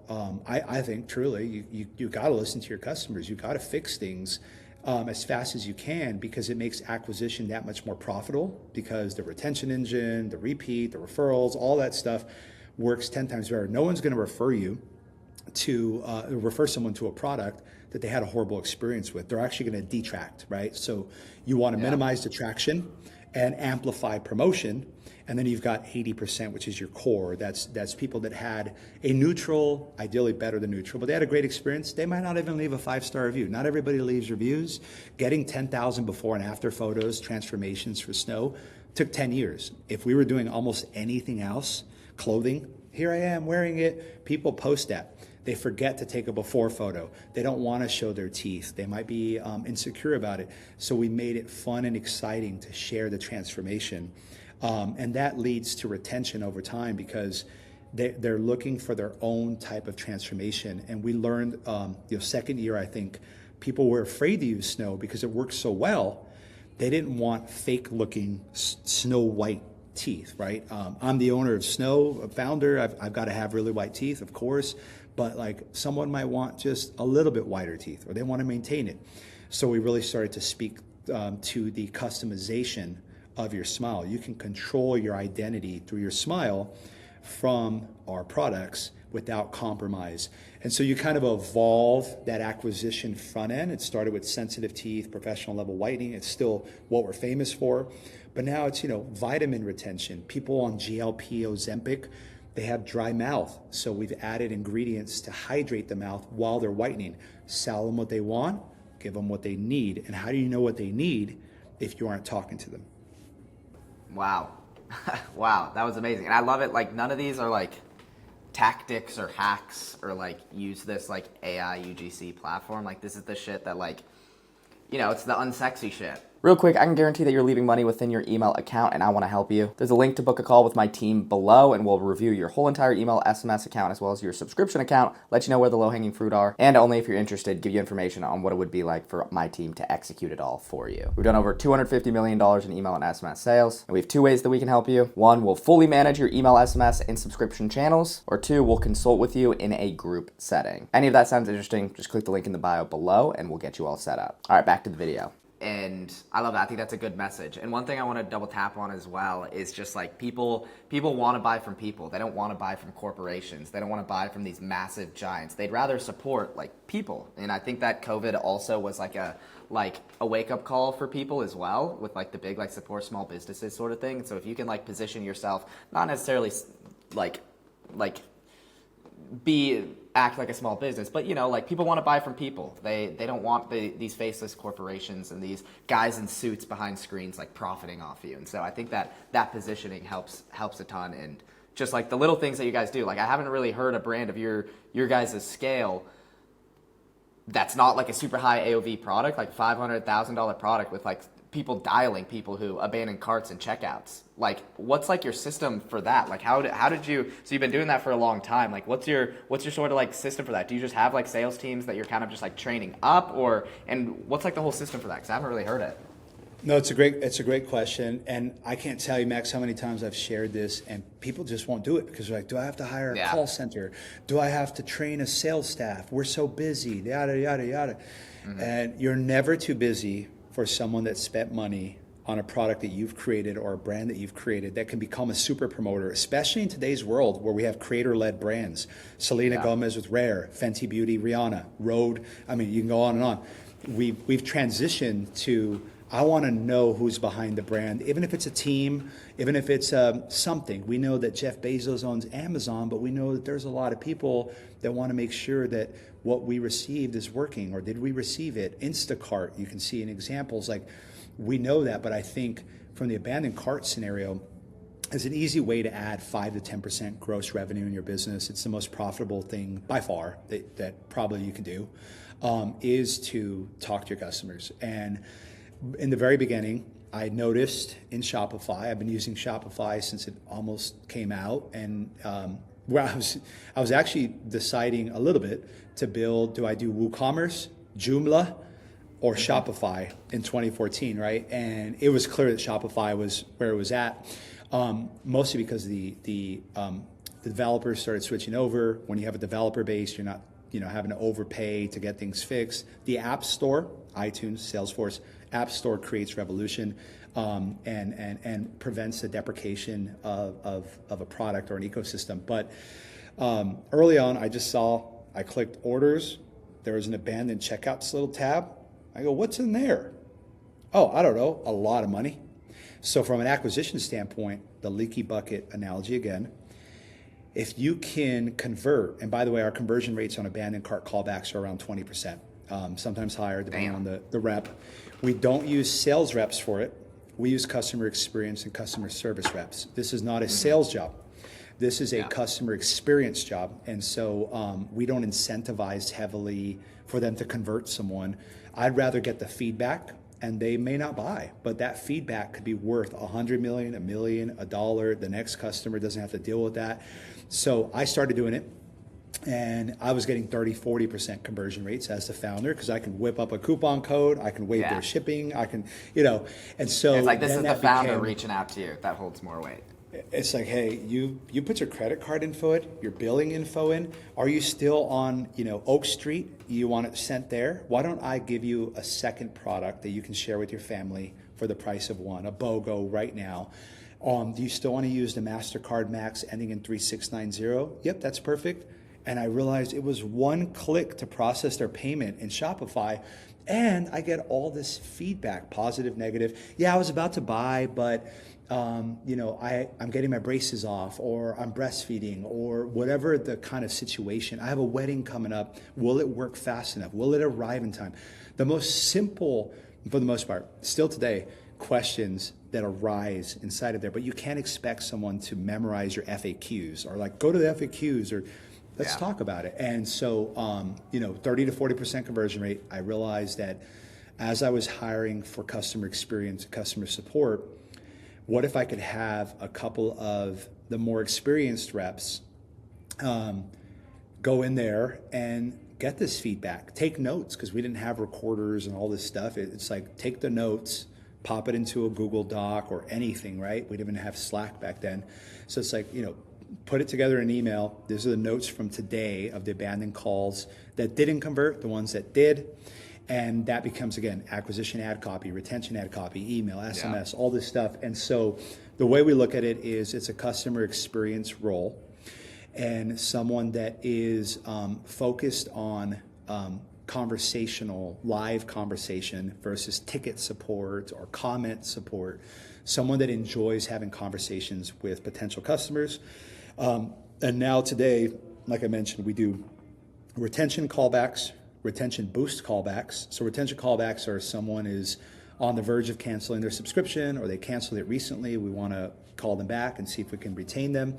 I think truly, you got to listen to your customers. You got to fix things as fast as you can, because it makes acquisition that much more profitable, because the retention engine, the repeat, the referrals, all that stuff works 10 times better. No one's going to refer someone to a product that they had a horrible experience with. They're actually going to detract, right? So you want to minimize detraction and amplify promotion. And then you've got 80%, which is your core. That's people that had a neutral, ideally better than neutral, but they had a great experience. They might not even leave a 5-star review. Not everybody leaves reviews. Getting 10,000 before and after photos, transformations for Snow, took 10 years. If we were doing almost anything else, clothing, here I am wearing it, people post that. They forget to take a before photo. They don't want to show their teeth. They might be insecure about it. So we made it fun and exciting to share the transformation. And that leads to retention over time, because they're looking for their own type of transformation. And we learned, second year, I think, people were afraid to use Snow because it worked so well. They didn't want fake looking snow white teeth, right? I'm the owner of Snow, a founder. I've got to have really white teeth, of course. But like, someone might want just a little bit whiter teeth, or they want to maintain it. So we really started to speak to the customization of your smile. You can control your identity through your smile from our products without compromise. And so you kind of evolve that acquisition front end. It started with sensitive teeth, professional level whitening. It's still what we're famous for. But now it's, vitamin retention. People on GLP, Ozempic, they have dry mouth. So we've added ingredients to hydrate the mouth while they're whitening. Sell them what they want, give them what they need. And how do you know what they need if you aren't talking to them? Wow. Wow, that was amazing. And I love it. Like, none of these are like tactics or hacks or like use this like AI UGC platform. Like, this is the shit that like, it's the unsexy shit. Real quick, I can guarantee that you're leaving money within your email account, and I want to help you. There's a link to book a call with my team below, and we'll review your whole entire email SMS account as well as your subscription account, let you know where the low-hanging fruit are, and only if you're interested, give you information on what it would be like for my team to execute it all for you. We've done over $250 million in email and SMS sales, and we have two ways that we can help you. One, we'll fully manage your email, SMS, and subscription channels, or two, we'll consult with you in a group setting. Any of that sounds interesting, just click the link in the bio below, and we'll get you all set up. All right, back to the video. And I love that. I think that's a good message. And one thing I want to double tap on as well is just like people want to buy from people. They don't want to buy from corporations. They don't want to buy from these massive giants. They'd rather support like people. And I think that COVID also was like a wake up call for people as well, with like the big like support small businesses sort of thing. And so if you can like position yourself, not necessarily act like a small business, but like people want to buy from people. They don't want these faceless corporations and these guys in suits behind screens like profiting off you. And so I think that positioning helps a ton. And just like the little things that you guys do, like I haven't really heard a brand of your guys' scale that's not like a super high AOV product, like $500,000 product with like people dialing people who abandon carts and checkouts. Like, what's like your system for that? Like, how did you? So you've been doing that for a long time. Like, what's your sort of like system for that? Do you just have like sales teams that you're kind of just like training up, and what's like the whole system for that? Because I haven't really heard it. No, it's a great question, and I can't tell you, Max, how many times I've shared this, and people just won't do it because they're like, do I have to hire a call center? Do I have to train a sales staff? We're so busy, yada yada yada. Mm-hmm. And you're never too busy for someone that spent money on a product that you've created or a brand that you've created that can become a super promoter, especially in today's world where we have creator-led brands. Selena Gomez with Rare, Fenty Beauty, Rihanna, Rode. I mean, you can go on and on. We've transitioned to, I want to know who's behind the brand, even if it's a team, even if it's something. We know that Jeff Bezos owns Amazon, but we know that there's a lot of people that want to make sure that what we received is working, or did we receive it? Instacart, you can see in examples, like we know that, but I think from the abandoned cart scenario, is an easy way to add 5 to 10% gross revenue in your business. It's the most profitable thing by far that probably you can do, is to talk to your customers. And in the very beginning, I noticed in Shopify, I've been using Shopify since it almost came out, and where I was actually deciding a little bit to build, do I do WooCommerce, Joomla, or Shopify in 2014, right? And it was clear that Shopify was where it was at, mostly because the developers started switching over. When you have a developer base, you're not having to overpay to get things fixed. The App Store, iTunes, Salesforce, App Store creates revolution and prevents the deprecation of a product or an ecosystem. But early on, I clicked orders. There was an abandoned checkouts little tab. I go, what's in there? Oh, I don't know, a lot of money. So from an acquisition standpoint, the leaky bucket analogy again, if you can convert, and by the way, our conversion rates on abandoned cart callbacks are around 20%, sometimes higher depending on the rep. We don't use sales reps for it. We use customer experience and customer service reps. This is not a sales job. This is a customer experience job. And so we don't incentivize heavily for them to convert someone. I'd rather get the feedback, and they may not buy, but that feedback could be worth $100 million, $1 million, $1. The next customer doesn't have to deal with that. So I started doing it, and I was getting 30-40% conversion rates as the founder, because I can whip up a coupon code, I can waive their shipping, I can, and so it's like, this is the founder reaching out to you. That holds more weight. It's like, hey, you put your credit card info in, your billing info in. Are you still on, Oak Street? You want it sent there? Why don't I give you a second product that you can share with your family for the price of one, a BOGO right now? Do you still want to use the MasterCard Max ending in 3690? Yep, that's perfect. And I realized it was one click to process their payment in Shopify. And I get all this feedback, positive, negative. Yeah, I was about to buy, but I'm getting my braces off, or I'm breastfeeding, or whatever the kind of situation. I have a wedding coming up. Will it work fast enough? Will it arrive in time? The most simple, for the most part, still today, questions that arise inside of there, but you can't expect someone to memorize your FAQs or like go to the FAQs or let's talk about it. And so, 30 to 40% conversion rate. I realized that as I was hiring for customer experience, customer support, what if I could have a couple of the more experienced reps go in there and get this feedback, take notes, because we didn't have recorders and all this stuff. It's like take the notes, pop it into a Google Doc or anything, right? We didn't even have Slack back then. So it's like, put it together in an email. These are the notes from today of the abandoned calls that didn't convert, the ones that did. And that becomes, again, acquisition ad copy, retention ad copy, email, SMS, all this stuff. And so the way we look at it is it's a customer experience role and someone that is focused on conversational, live conversation versus ticket support or comment support, someone that enjoys having conversations with potential customers. And now today, like I mentioned, we do retention callbacks, retention boost callbacks. So retention callbacks are someone is on the verge of canceling their subscription or they canceled it recently. We want to call them back and see if we can retain them.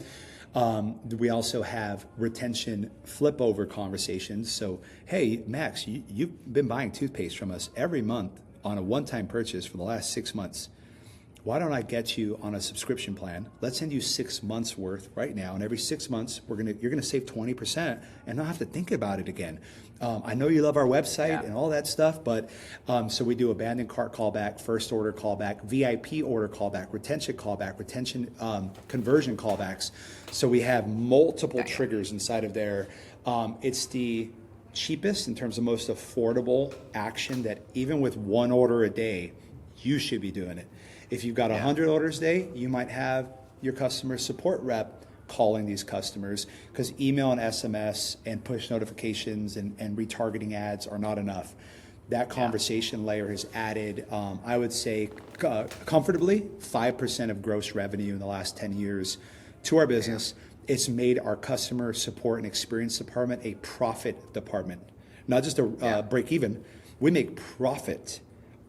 We also have retention flip over conversations. So, hey, Max, you've been buying toothpaste from us every month on a one-time purchase for the last 6 months. Why don't I get you on a subscription plan? Let's send you 6 months worth right now. And every 6 months, you're gonna save 20% and not have to think about it again. I know you love our website and all that stuff, but so we do abandoned cart callback, first order callback, VIP order callback, retention conversion callbacks. So we have multiple triggers inside of there. It's the cheapest in terms of most affordable action that even with one order a day, you should be doing it. If you've got 100 orders a day, you might have your customer support rep calling these customers because email and SMS and push notifications and retargeting ads are not enough. That conversation layer has added, I would say, comfortably 5% of gross revenue in the last 10 years to our business. It's made our customer support and experience department a profit department, not just a break even. We make profit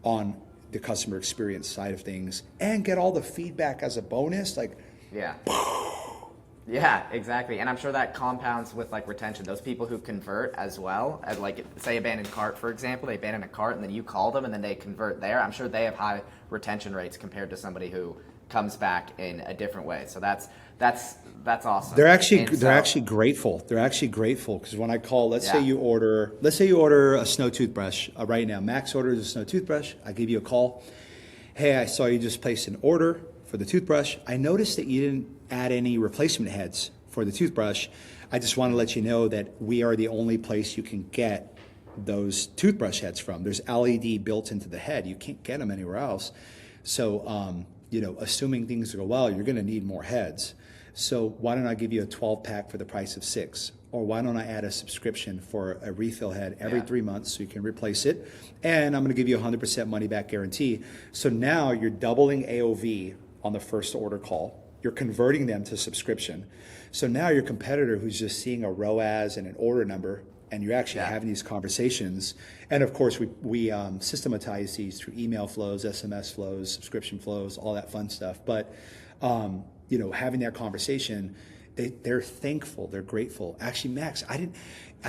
on the customer experience side of things and get all the feedback as a bonus. Yeah, exactly. And I'm sure that compounds with like retention. Those people who convert as well, as like say abandoned cart, for example, they abandon a cart and then you call them and then they convert there. I'm sure they have high retention rates compared to somebody who comes back in a different way. So that's awesome. They're actually grateful. They're actually grateful because when I call, let's say you order a snow toothbrush right now. Max orders a snow toothbrush. I give you a call. Hey, I saw you just placed an order for the toothbrush. I noticed that you didn't add any replacement heads for the toothbrush. I just want to let you know that we are the only place you can get those toothbrush heads from. There's LED built into the head. You can't get them anywhere else. So, assuming things go well, you're going to need more heads. So why don't I give you a 12-pack for the price of 6? Or why don't I add a subscription for a refill head every 3 months so you can replace it? And I'm going to give you a 100% money back guarantee. So now you're doubling AOV on the first order call. You're converting them to subscription. So now your competitor who's just seeing a ROAS and an order number, and you're actually having these conversations. And of course, we systematize these through email flows, SMS flows, subscription flows, all that fun stuff. But having that conversation, they're thankful, they're grateful. Actually, Max, I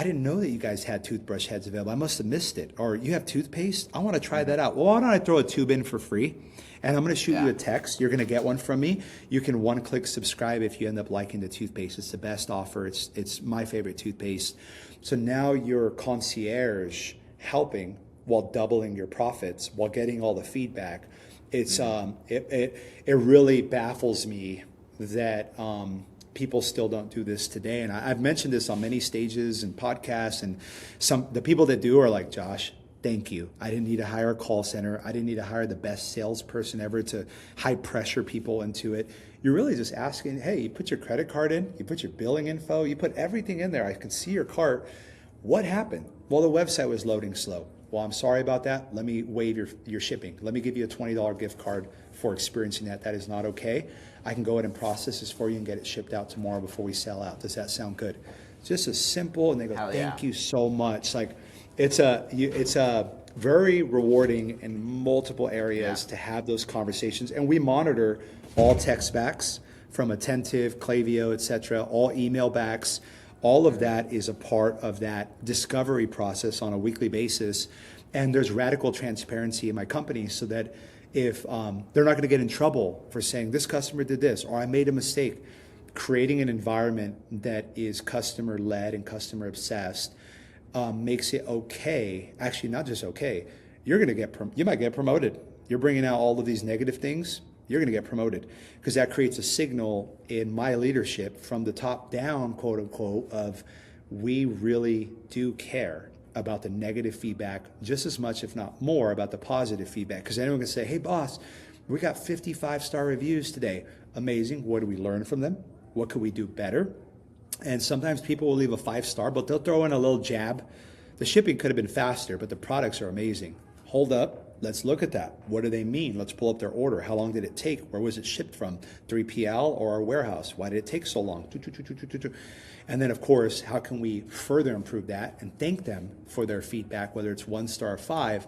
didn't know that you guys had toothbrush heads available. I must have missed it. Or you have toothpaste? I want to try that out. Well, why don't I throw a tube in for free? And I'm going to shoot you a text. You're going to get one from me. You can one-click subscribe if you end up liking the toothpaste. It's the best offer. It's my favorite toothpaste. So now you're concierge helping while doubling your profits, while getting all the feedback. It's it really baffles me that people still don't do this today. And I've mentioned this on many stages and podcasts, and the people that do are like, Josh, thank you. I didn't need to hire a call center. I didn't need to hire the best salesperson ever to high pressure people into it. You're really just asking, hey, you put your credit card in, you put your billing info, you put everything in there. I can see your cart. What happened? Well, the website was loading slow. Well, I'm sorry about that. Let me waive your shipping. Let me give you a $20 gift card for experiencing that. That is not okay. I can go ahead and process this for you and get it shipped out tomorrow before we sell out. Does that sound good? It's just a simple, and they go, thank you so much. Like, It's a very rewarding in multiple areas to have those conversations, and we monitor all text backs from Attentive, Klaviyo, et cetera, all email backs. All of that is a part of that discovery process on a weekly basis, and there's radical transparency in my company so that if they're not going to get in trouble for saying this customer did this or I made a mistake, creating an environment that is customer led and customer obsessed makes it okay. Actually, not just okay. You might get promoted. You're bringing out all of these negative things. You're going to get promoted because that creates a signal in my leadership from the top down, quote unquote, of we really do care about the negative feedback just as much, if not more, about the positive feedback. Because anyone can say, hey, boss, we got 55-star reviews today. Amazing. What do we learn from them? What could we do better? And sometimes people will leave a 5-star, but they'll throw in a little jab. The shipping could have been faster, but the products are amazing. Hold up. Let's look at that. What do they mean? Let's pull up their order. How long did it take? Where was it shipped from? 3PL or our warehouse? Why did it take so long? And then, of course, how can we further improve that and thank them for their feedback, whether it's 1 star or 5?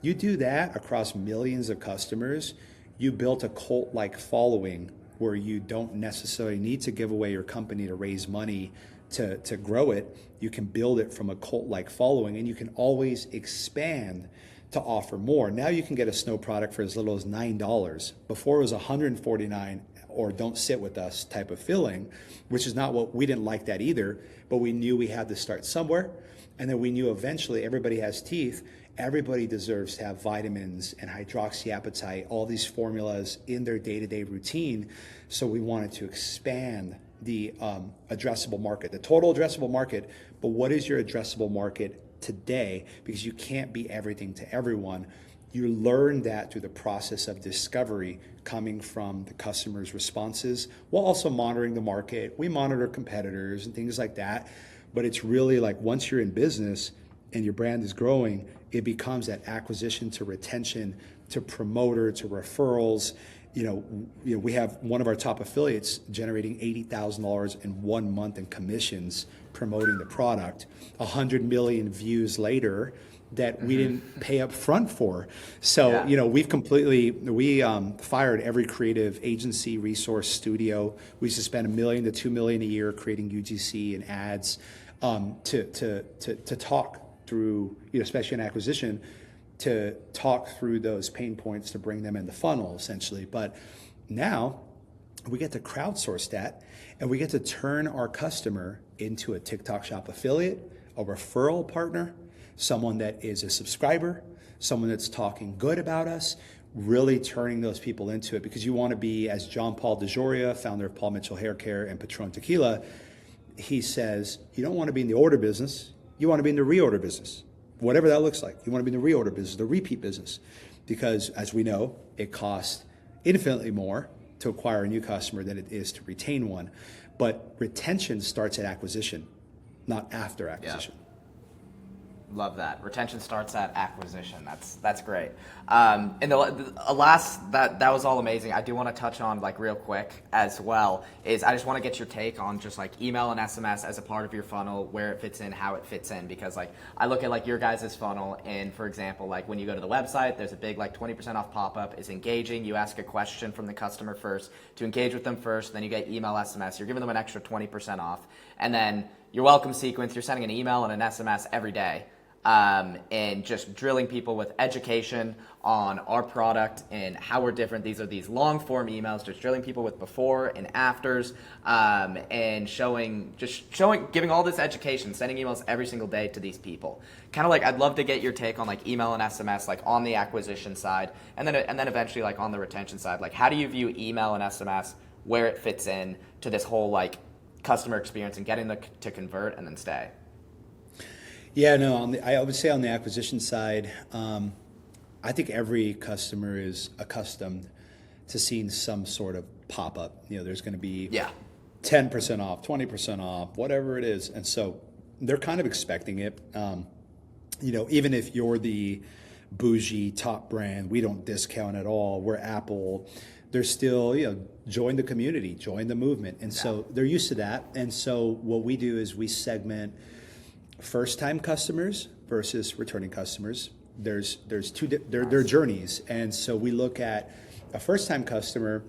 You do that across millions of customers, you built a cult-like following where you don't necessarily need to give away your company to raise money to grow it. You can build it from a cult-like following, and you can always expand to offer more. Now you can get a snow product for as little as $9. Before it was $149 or don't sit with us type of filling, which is not what we didn't like that either, but we knew we had to start somewhere. And then we knew eventually everybody has teeth. Everybody deserves to have vitamins and hydroxyapatite, all these formulas in their day-to-day routine. So we wanted to expand the addressable market, the total addressable market. But what is your addressable market today? Because you can't be everything to everyone. You learn that through the process of discovery coming from the customer's responses while also monitoring the market. We monitor competitors and things like that. But it's really like once you're in business and your brand is growing, it becomes that acquisition to retention to promoter to referrals. We have one of our top affiliates generating $80,000 in 1 month in commissions promoting the product. 100 million views later that we didn't pay up front for. So, we fired every creative agency, resource, studio. We used to spend $1 million to $2 million a year creating UGC and ads to talk through, especially in acquisition, to talk through those pain points to bring them in the funnel, essentially. But now we get to crowdsource that, and we get to turn our customer into a TikTok Shop affiliate, a referral partner, someone that is a subscriber, someone that's talking good about us, really turning those people into it. Because you want to be, as John Paul DeJoria, founder of Paul Mitchell Hair Care and Patron Tequila, he says, you don't want to be in the order business, you want to be in the reorder business. Whatever that looks like. You want to be in the reorder business, the repeat business. Because as we know, it costs infinitely more to acquire a new customer than it is to retain one. But retention starts at acquisition, not after acquisition. Yeah. Love that. Retention starts at acquisition. That's great. And that was all amazing. I do want to touch on real quick as well is I just want to get your take on just email and SMS as a part of your funnel, where it fits in, how it fits in, because I look at your guys' funnel, and for example, when you go to the website, there's a big 20% off pop-up. Is engaging. You ask a question from the customer first to engage with them first, then you get email, SMS. You're giving them an extra 20% off, and then your welcome sequence. You're sending an email and an SMS every day. And just drilling people with education on our product and how we're different. These are these long form emails, just drilling people with before and afters, and giving all this education, sending emails every single day to these people. Kind of I'd love to get your take on email and SMS, on the acquisition side, and then eventually on the retention side. How do you view email and SMS, where it fits in to this whole customer experience and getting them to convert and then stay? Yeah, no, I would say on the acquisition side, I think every customer is accustomed to seeing some sort of pop-up. There's going to be 10% off, 20% off, whatever it is. And so they're kind of expecting it. Even if you're the bougie top brand, we don't discount at all. We're Apple. They're still, join the community, join the movement. And so they're used to that. And so what we do is we segment first-time customers versus returning customers. There's their journeys. And so we look at a first-time customer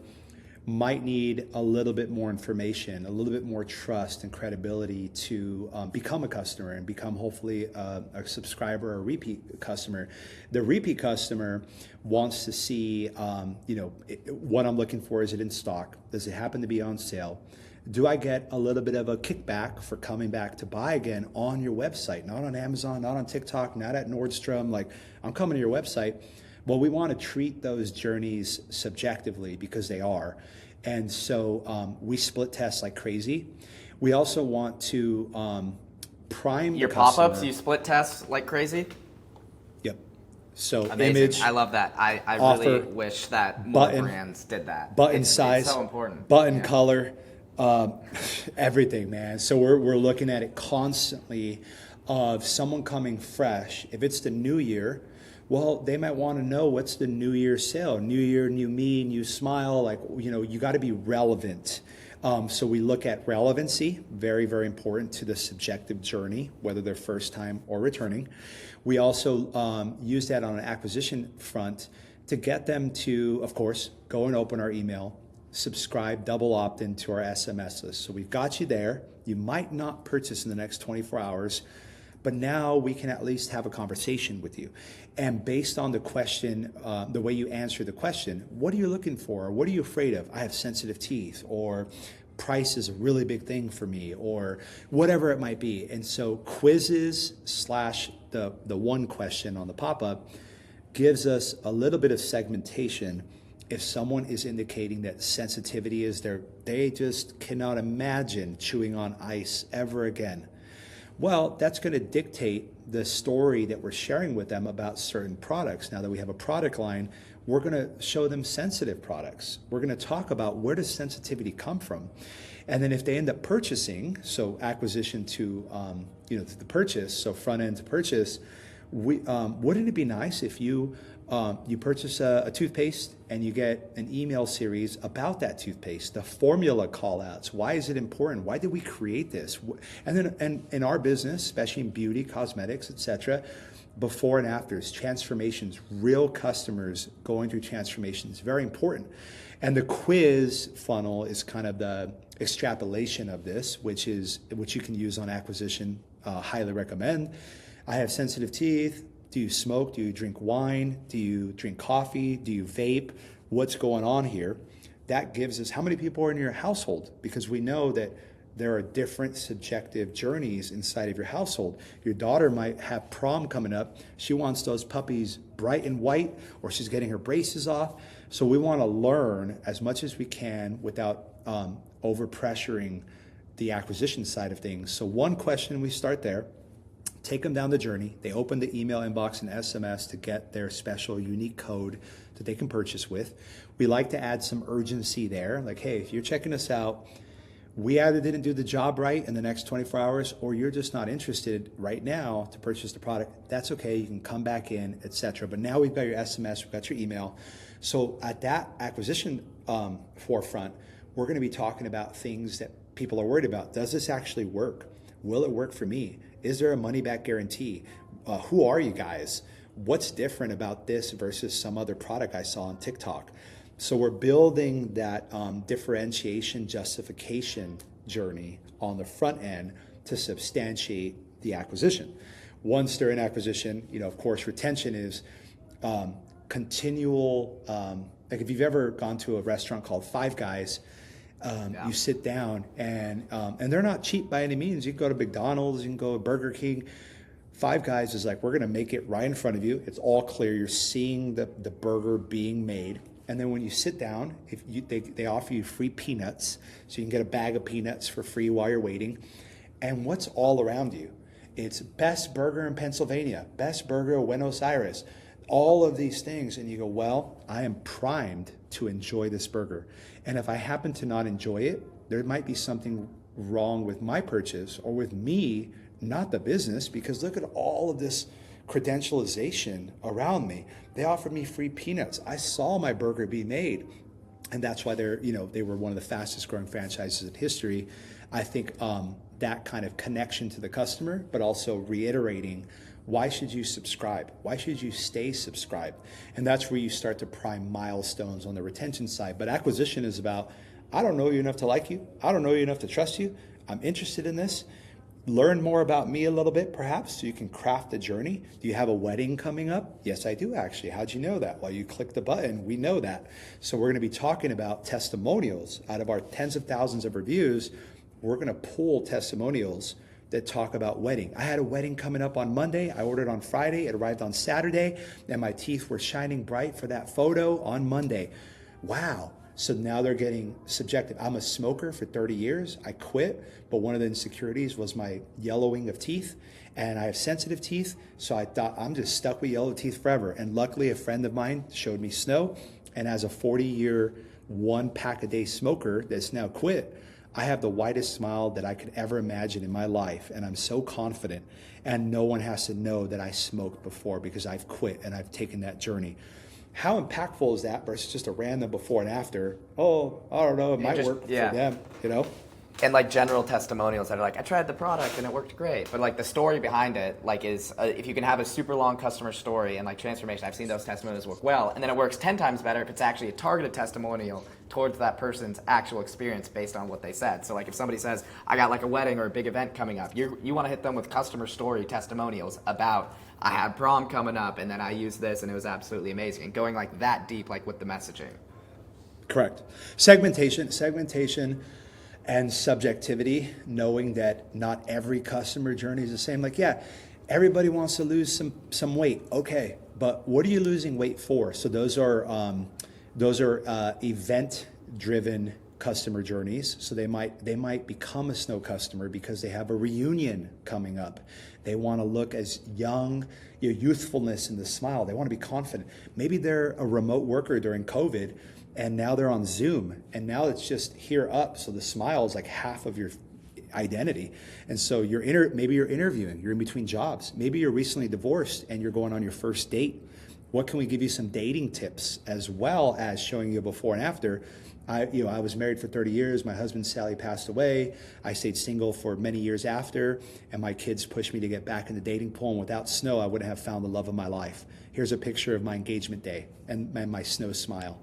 might need a little bit more information, a little bit more trust and credibility to become a customer and become hopefully a subscriber or a repeat customer. The repeat customer wants to see, what I'm looking for, is it in stock? Does it happen to be on sale? Do I get a little bit of a kickback for coming back to buy again on your website? Not on Amazon, not on TikTok, not at Nordstrom. Like, I'm coming to your website. Well, we want to treat those journeys subjectively because they are. And so we split test like crazy. We also want to prime Your the customer. pop-ups, you split test like crazy? Yep. So Amazing. image. I love that. I offer, really wish that more button, brands did that. Button It's size. so important. Button Yeah. color. Everything, man. So we're looking at it constantly of someone coming fresh. If it's the new year, well, they might want to know what's the New Year sale. New year, new me, new smile. Like, you got to be relevant. So we look at relevancy, very, very important to the subjective journey, whether they're first time or returning. We also use that on an acquisition front to get them to, of course, go and open our email, subscribe, double opt into our SMS list. So we've got you there. You might not purchase in the next 24 hours, but now we can at least have a conversation with you. And based on the question, the way you answer the question, what are you looking for? What are you afraid of? I have sensitive teeth, or price is a really big thing for me, or whatever it might be. And so quizzes / the one question on the pop-up gives us a little bit of segmentation. If someone is indicating that sensitivity is there, they just cannot imagine chewing on ice ever again. Well, that's going to dictate the story that we're sharing with them about certain products. Now that we have a product line, we're going to show them sensitive products. We're going to talk about where does sensitivity come from. And then if they end up purchasing, so acquisition to to the purchase, so front end to purchase, wouldn't it be nice if you purchase a toothpaste and you get an email series about that toothpaste, the formula call outs. Why is it important? Why did we create this? And then and in our business, especially in beauty, cosmetics, etc., before and afters, transformations, real customers going through transformations, very important. And the quiz funnel is kind of the extrapolation of this, which you can use on acquisition. Highly recommend. I have sensitive teeth. Do you smoke? Do you drink wine? Do you drink coffee? Do you vape? What's going on here? That gives us how many people are in your household, because we know that there are different subjective journeys inside of your household. Your daughter might have prom coming up. She wants those puppies bright and white, or she's getting her braces off. So we want to learn as much as we can without over pressuring the acquisition side of things. So one question, we start there. Take them down the journey. They open the email inbox and SMS to get their special unique code that they can purchase with. We like to add some urgency there. Like, hey, if you're checking us out, we either didn't do the job right in the next 24 hours, or you're just not interested right now to purchase the product. That's okay. You can come back in, etc. But now we've got your SMS, we've got your email. So at that acquisition forefront, we're going to be talking about things that people are worried about. Does this actually work? Will it work for me? Is there a money-back guarantee? Who are you guys? What's different about this versus some other product I saw on TikTok? So we're building that differentiation, justification journey on the front end to substantiate the acquisition. Once they're in acquisition, of course, retention is continual. Like if you've ever gone to a restaurant called Five Guys, you sit down and they're not cheap by any means. You can go to McDonald's, you can go to Burger King. Five Guys is like, we're going to make it right in front of you. It's all clear. You're seeing the burger being made. And then when you sit down, they offer you free peanuts. So you can get a bag of peanuts for free while you're waiting. And what's all around you? It's best burger in Pennsylvania, best burger in Buenos Aires, all of these things. And you go, well, I am primed to enjoy this burger. And if I happen to not enjoy it, there might be something wrong with my purchase or with me, not the business, because look at all of this credentialization around me. They offered me free peanuts. I saw my burger be made. And that's why they were one of the fastest growing franchises in history. I think that kind of connection to the customer, but also reiterating Why should you subscribe? Why should you stay subscribed? And that's where you start to prime milestones on the retention side. But acquisition is about, I don't know you enough to like you. I don't know you enough to trust you. I'm interested in this. Learn more about me a little bit, perhaps, so you can craft the journey. Do you have a wedding coming up? Yes, I do, actually. How'd you know that? Well, you click the button. We know that. So we're going to be talking about testimonials. Out of our tens of thousands of reviews, we're going to pull testimonials that talk about wedding. I had a wedding coming up on Monday. I ordered on Friday. It arrived on Saturday, and my teeth were shining bright for that photo on Monday. Wow. So now they're getting subjective. I'm a smoker for 30 years. I quit, but one of the insecurities was my yellowing of teeth, and I have sensitive teeth, so I thought I'm just stuck with yellow teeth forever. And luckily, a friend of mine showed me snow, and as a 40-year, 1-pack-a-day smoker that's now quit, I have the widest smile that I could ever imagine in my life, and I'm so confident, and no one has to know that I smoked before because I've quit and I've taken that journey. How impactful is that versus just a random before and after? Oh, I don't know, it might work for them, you know? And like general testimonials that are like, I tried the product and it worked great. But like the story behind it, like is if you can have a super long customer story and like transformation, I've seen those testimonials work well. And then it works 10 times better if it's actually a targeted testimonial towards that person's actual experience based on what they said. So like if somebody says, I got like a wedding or a big event coming up, you want to hit them with customer story testimonials about, I had prom coming up and then I used this and it was absolutely amazing. And going like that deep, like with the messaging. Correct. Segmentation and subjectivity, knowing that not every customer journey is the same. Like, yeah, everybody wants to lose some weight. Okay, but what are you losing weight for? So those are event-driven customer journeys. So they might become a Snow customer because they have a reunion coming up. They want to look as young, your youthfulness in the smile. They want to be confident. Maybe they're a remote worker during COVID, and now they're on Zoom, and now it's just here up. So the smile is like half of your identity. And so maybe you're interviewing, you're in between jobs. Maybe you're recently divorced and you're going on your first date. What can we give you some dating tips as well as showing you a before and after? I was married for 30 years. My husband, Sally, passed away. I stayed single for many years after, and my kids pushed me to get back in the dating pool. And without Snow, I wouldn't have found the love of my life. Here's a picture of my engagement day and my Snow smile.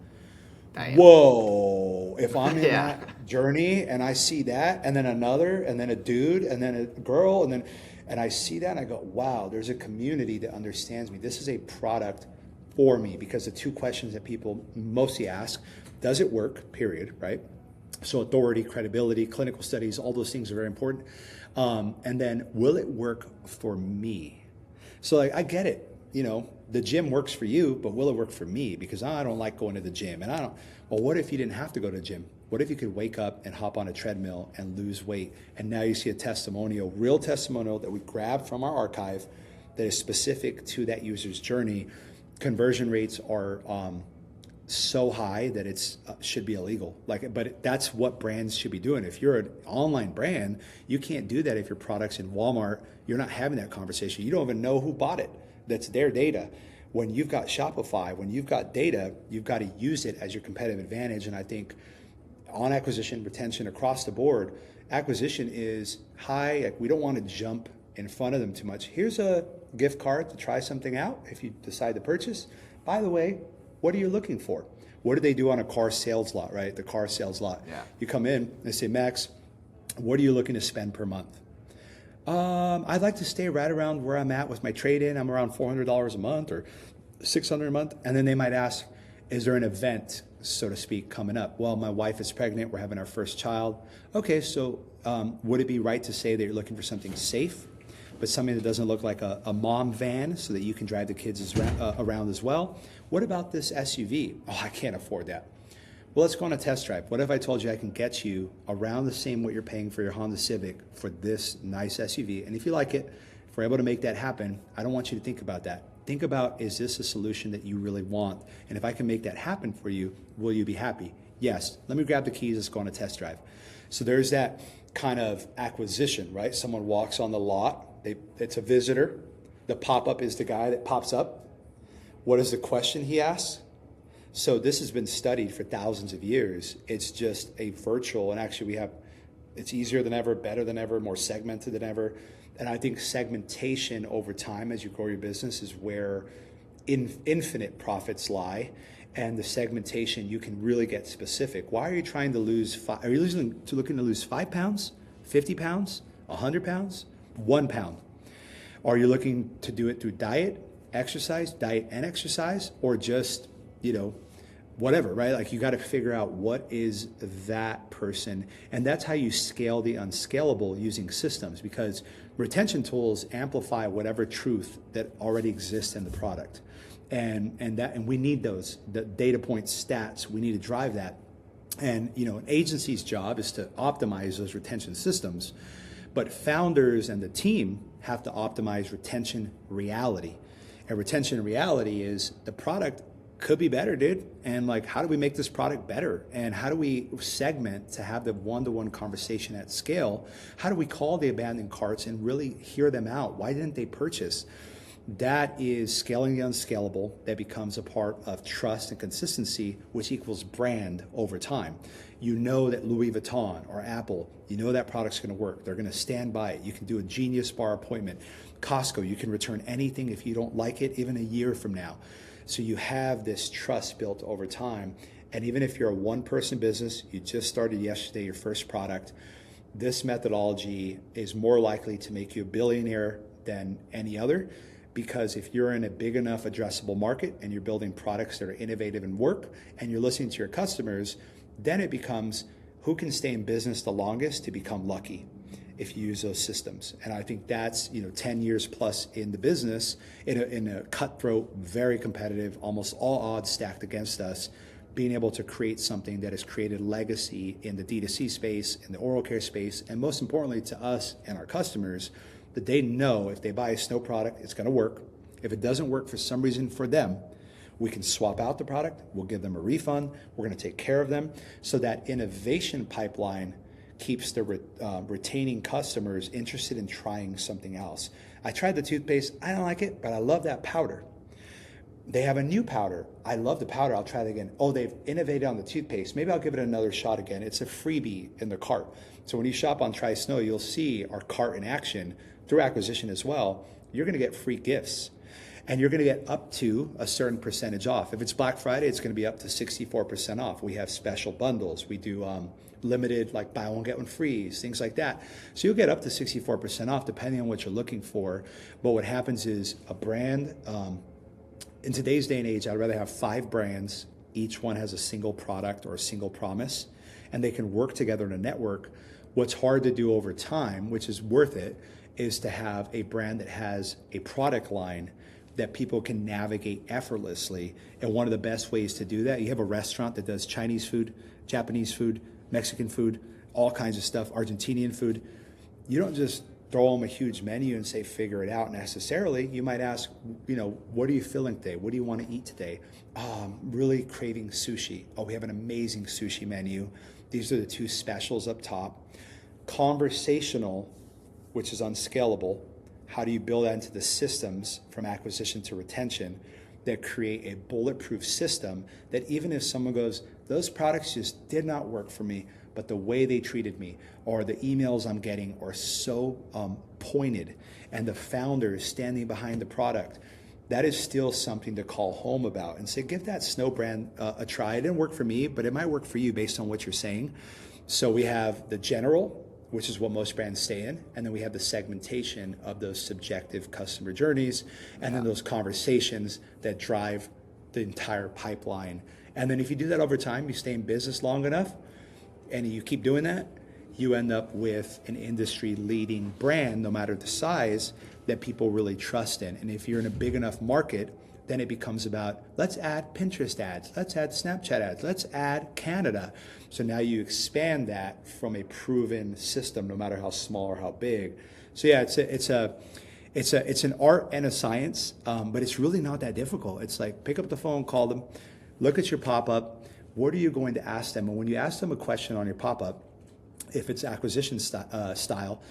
Damn. Whoa, if I'm in that journey and I see that, and then another, and then a dude, and then a girl, and I see that and I go, wow, there's a community that understands me. This is a product for me, because the two questions that people mostly ask, does it work, period, right? So authority, credibility, clinical studies, all those things are very important. And then, will it work for me? So like, I get it. The gym works for you, but will it work for me? Because I don't like going to the gym. And well, what if you didn't have to go to the gym? What if you could wake up and hop on a treadmill and lose weight? And now you see a testimonial, real testimonial that we grabbed from our archive that is specific to that user's journey. Conversion rates are so high that it should be illegal. But that's what brands should be doing. If you're an online brand, you can't do that if your product's in Walmart. You're not having that conversation. You don't even know who bought it. That's their data. When you've got Shopify, when you've got data, you've got to use it as your competitive advantage. And I think on acquisition, retention, across the board, acquisition is high. Like, we don't want to jump in front of them too much. Here's a gift card to try something out if you decide to purchase. By the way, what are you looking for? What do they do on a car sales lot, right? The car sales lot. Yeah. You come in, they say, Max, what are you looking to spend per month? I'd like to stay right around where I'm at with my trade-in. I'm around $400 a month or $600 a month. And then they might ask, is there an event, so to speak, coming up? Well, my wife is pregnant. We're having our first child. Okay, so would it be right to say that you're looking for something safe, but something that doesn't look like a mom van so that you can drive the kids around as well? What about this SUV? Oh, I can't afford that. Well, let's go on a test drive. What if I told you I can get you around the same what you're paying for your Honda Civic for this nice SUV? And if you like it, if we're able to make that happen, I don't want you to think about that. Think about, is this a solution that you really want? And if I can make that happen for you, will you be happy? Yes. Let me grab the keys. Let's go on a test drive. So there's that kind of acquisition, right? Someone walks on the lot. It's a visitor. The pop-up is the guy that pops up. What is the question he asks? So this has been studied for thousands of years. It's just a virtual, and actually it's easier than ever, better than ever, more segmented than ever. And I think segmentation over time as you grow your business is where infinite profits lie. And the segmentation, you can really get specific. Why are you trying to lose are you looking to lose 5 pounds, 50 pounds, 100 pounds, 1 pound? Are you looking to do it through diet and exercise, or just, whatever, right? Like, you got to figure out what is that person. And that's how you scale the unscalable, using systems, because retention tools amplify whatever truth that already exists in the product. And we need those, the data points, stats, we need to drive that. And an agency's job is to optimize those retention systems, but founders and the team have to optimize retention reality. And retention reality is the product could be better, dude. And like, how do we make this product better? And how do we segment to have the one-to-one conversation at scale? How do we call the abandoned carts and really hear them out? Why didn't they purchase? That is scaling the unscalable. That becomes a part of trust and consistency, which equals brand over time. You know that Louis Vuitton or Apple, that product's going to work. They're going to stand by it. You can do a Genius Bar appointment. Costco, you can return anything if you don't like it, even a year from now. So you have this trust built over time. And even if you're a one-person business, you just started yesterday your first product, this methodology is more likely to make you a billionaire than any other. Because if you're in a big enough addressable market and you're building products that are innovative and work, and you're listening to your customers, then it becomes who can stay in business the longest to become lucky if you use those systems. And I think that's 10 years plus in the business, in a cutthroat, very competitive, almost all odds stacked against us, being able to create something that has created legacy in the D2C space, in the oral care space, and most importantly to us and our customers, that they know if they buy a Snow product, it's going to work. If it doesn't work for some reason for them, we can swap out the product, we'll give them a refund, we're going to take care of them. So that innovation pipeline keeps the retaining customers interested in trying something else. I tried the toothpaste, I don't like it, but I love that powder. They have a new powder. I love the powder, I'll try it again. Oh, they've innovated on the toothpaste. Maybe I'll give it another shot again. It's a freebie in the cart. So when you shop on Try Snow, you'll see our cart in action through acquisition as well. You're gonna get free gifts. And you're gonna get up to a certain percentage off. If it's Black Friday, it's gonna be up to 64% off. We have special bundles. We do limited, like buy one, get one free, things like that. So you'll get up to 64% off depending on what you're looking for. But what happens is a brand, in today's day and age, I'd rather have 5 brands. Each one has a single product or a single promise, and they can work together in a network. What's hard to do over time, which is worth it, is to have a brand that has a product line that people can navigate effortlessly. And one of the best ways to do that, you have a restaurant that does Chinese food, Japanese food, Mexican food, all kinds of stuff, Argentinian food. You don't just throw them a huge menu and say, figure it out necessarily. You might ask, what are you feeling today? What do you want to eat today? I'm really craving sushi. Oh, we have an amazing sushi menu. These are the 2 specials up top. Conversational, which is unscalable. How do you build that into the systems from acquisition to retention that create a bulletproof system that even if someone goes, those products just did not work for me, but the way they treated me or the emails I'm getting are so pointed, and the founder is standing behind the product, that is still something to call home about and say, give that Snow brand a try. It didn't work for me, but it might work for you based on what you're saying. So we have the general, which is what most brands stay in. And then we have the segmentation of those subjective customer journeys, and then those conversations that drive the entire pipeline. And then if you do that over time, you stay in business long enough, and you keep doing that, you end up with an industry leading brand, no matter the size, that people really trust in. And if you're in a big enough market, then it becomes about, let's add Pinterest ads, let's add Snapchat ads, let's add Canada. So now you expand that from a proven system, no matter how small or how big. So yeah, it's an art and a science, but it's really not that difficult. It's like, pick up the phone, call them, look at your pop-up. What are you going to ask them? And when you ask them a question on your pop-up, if it's acquisition style,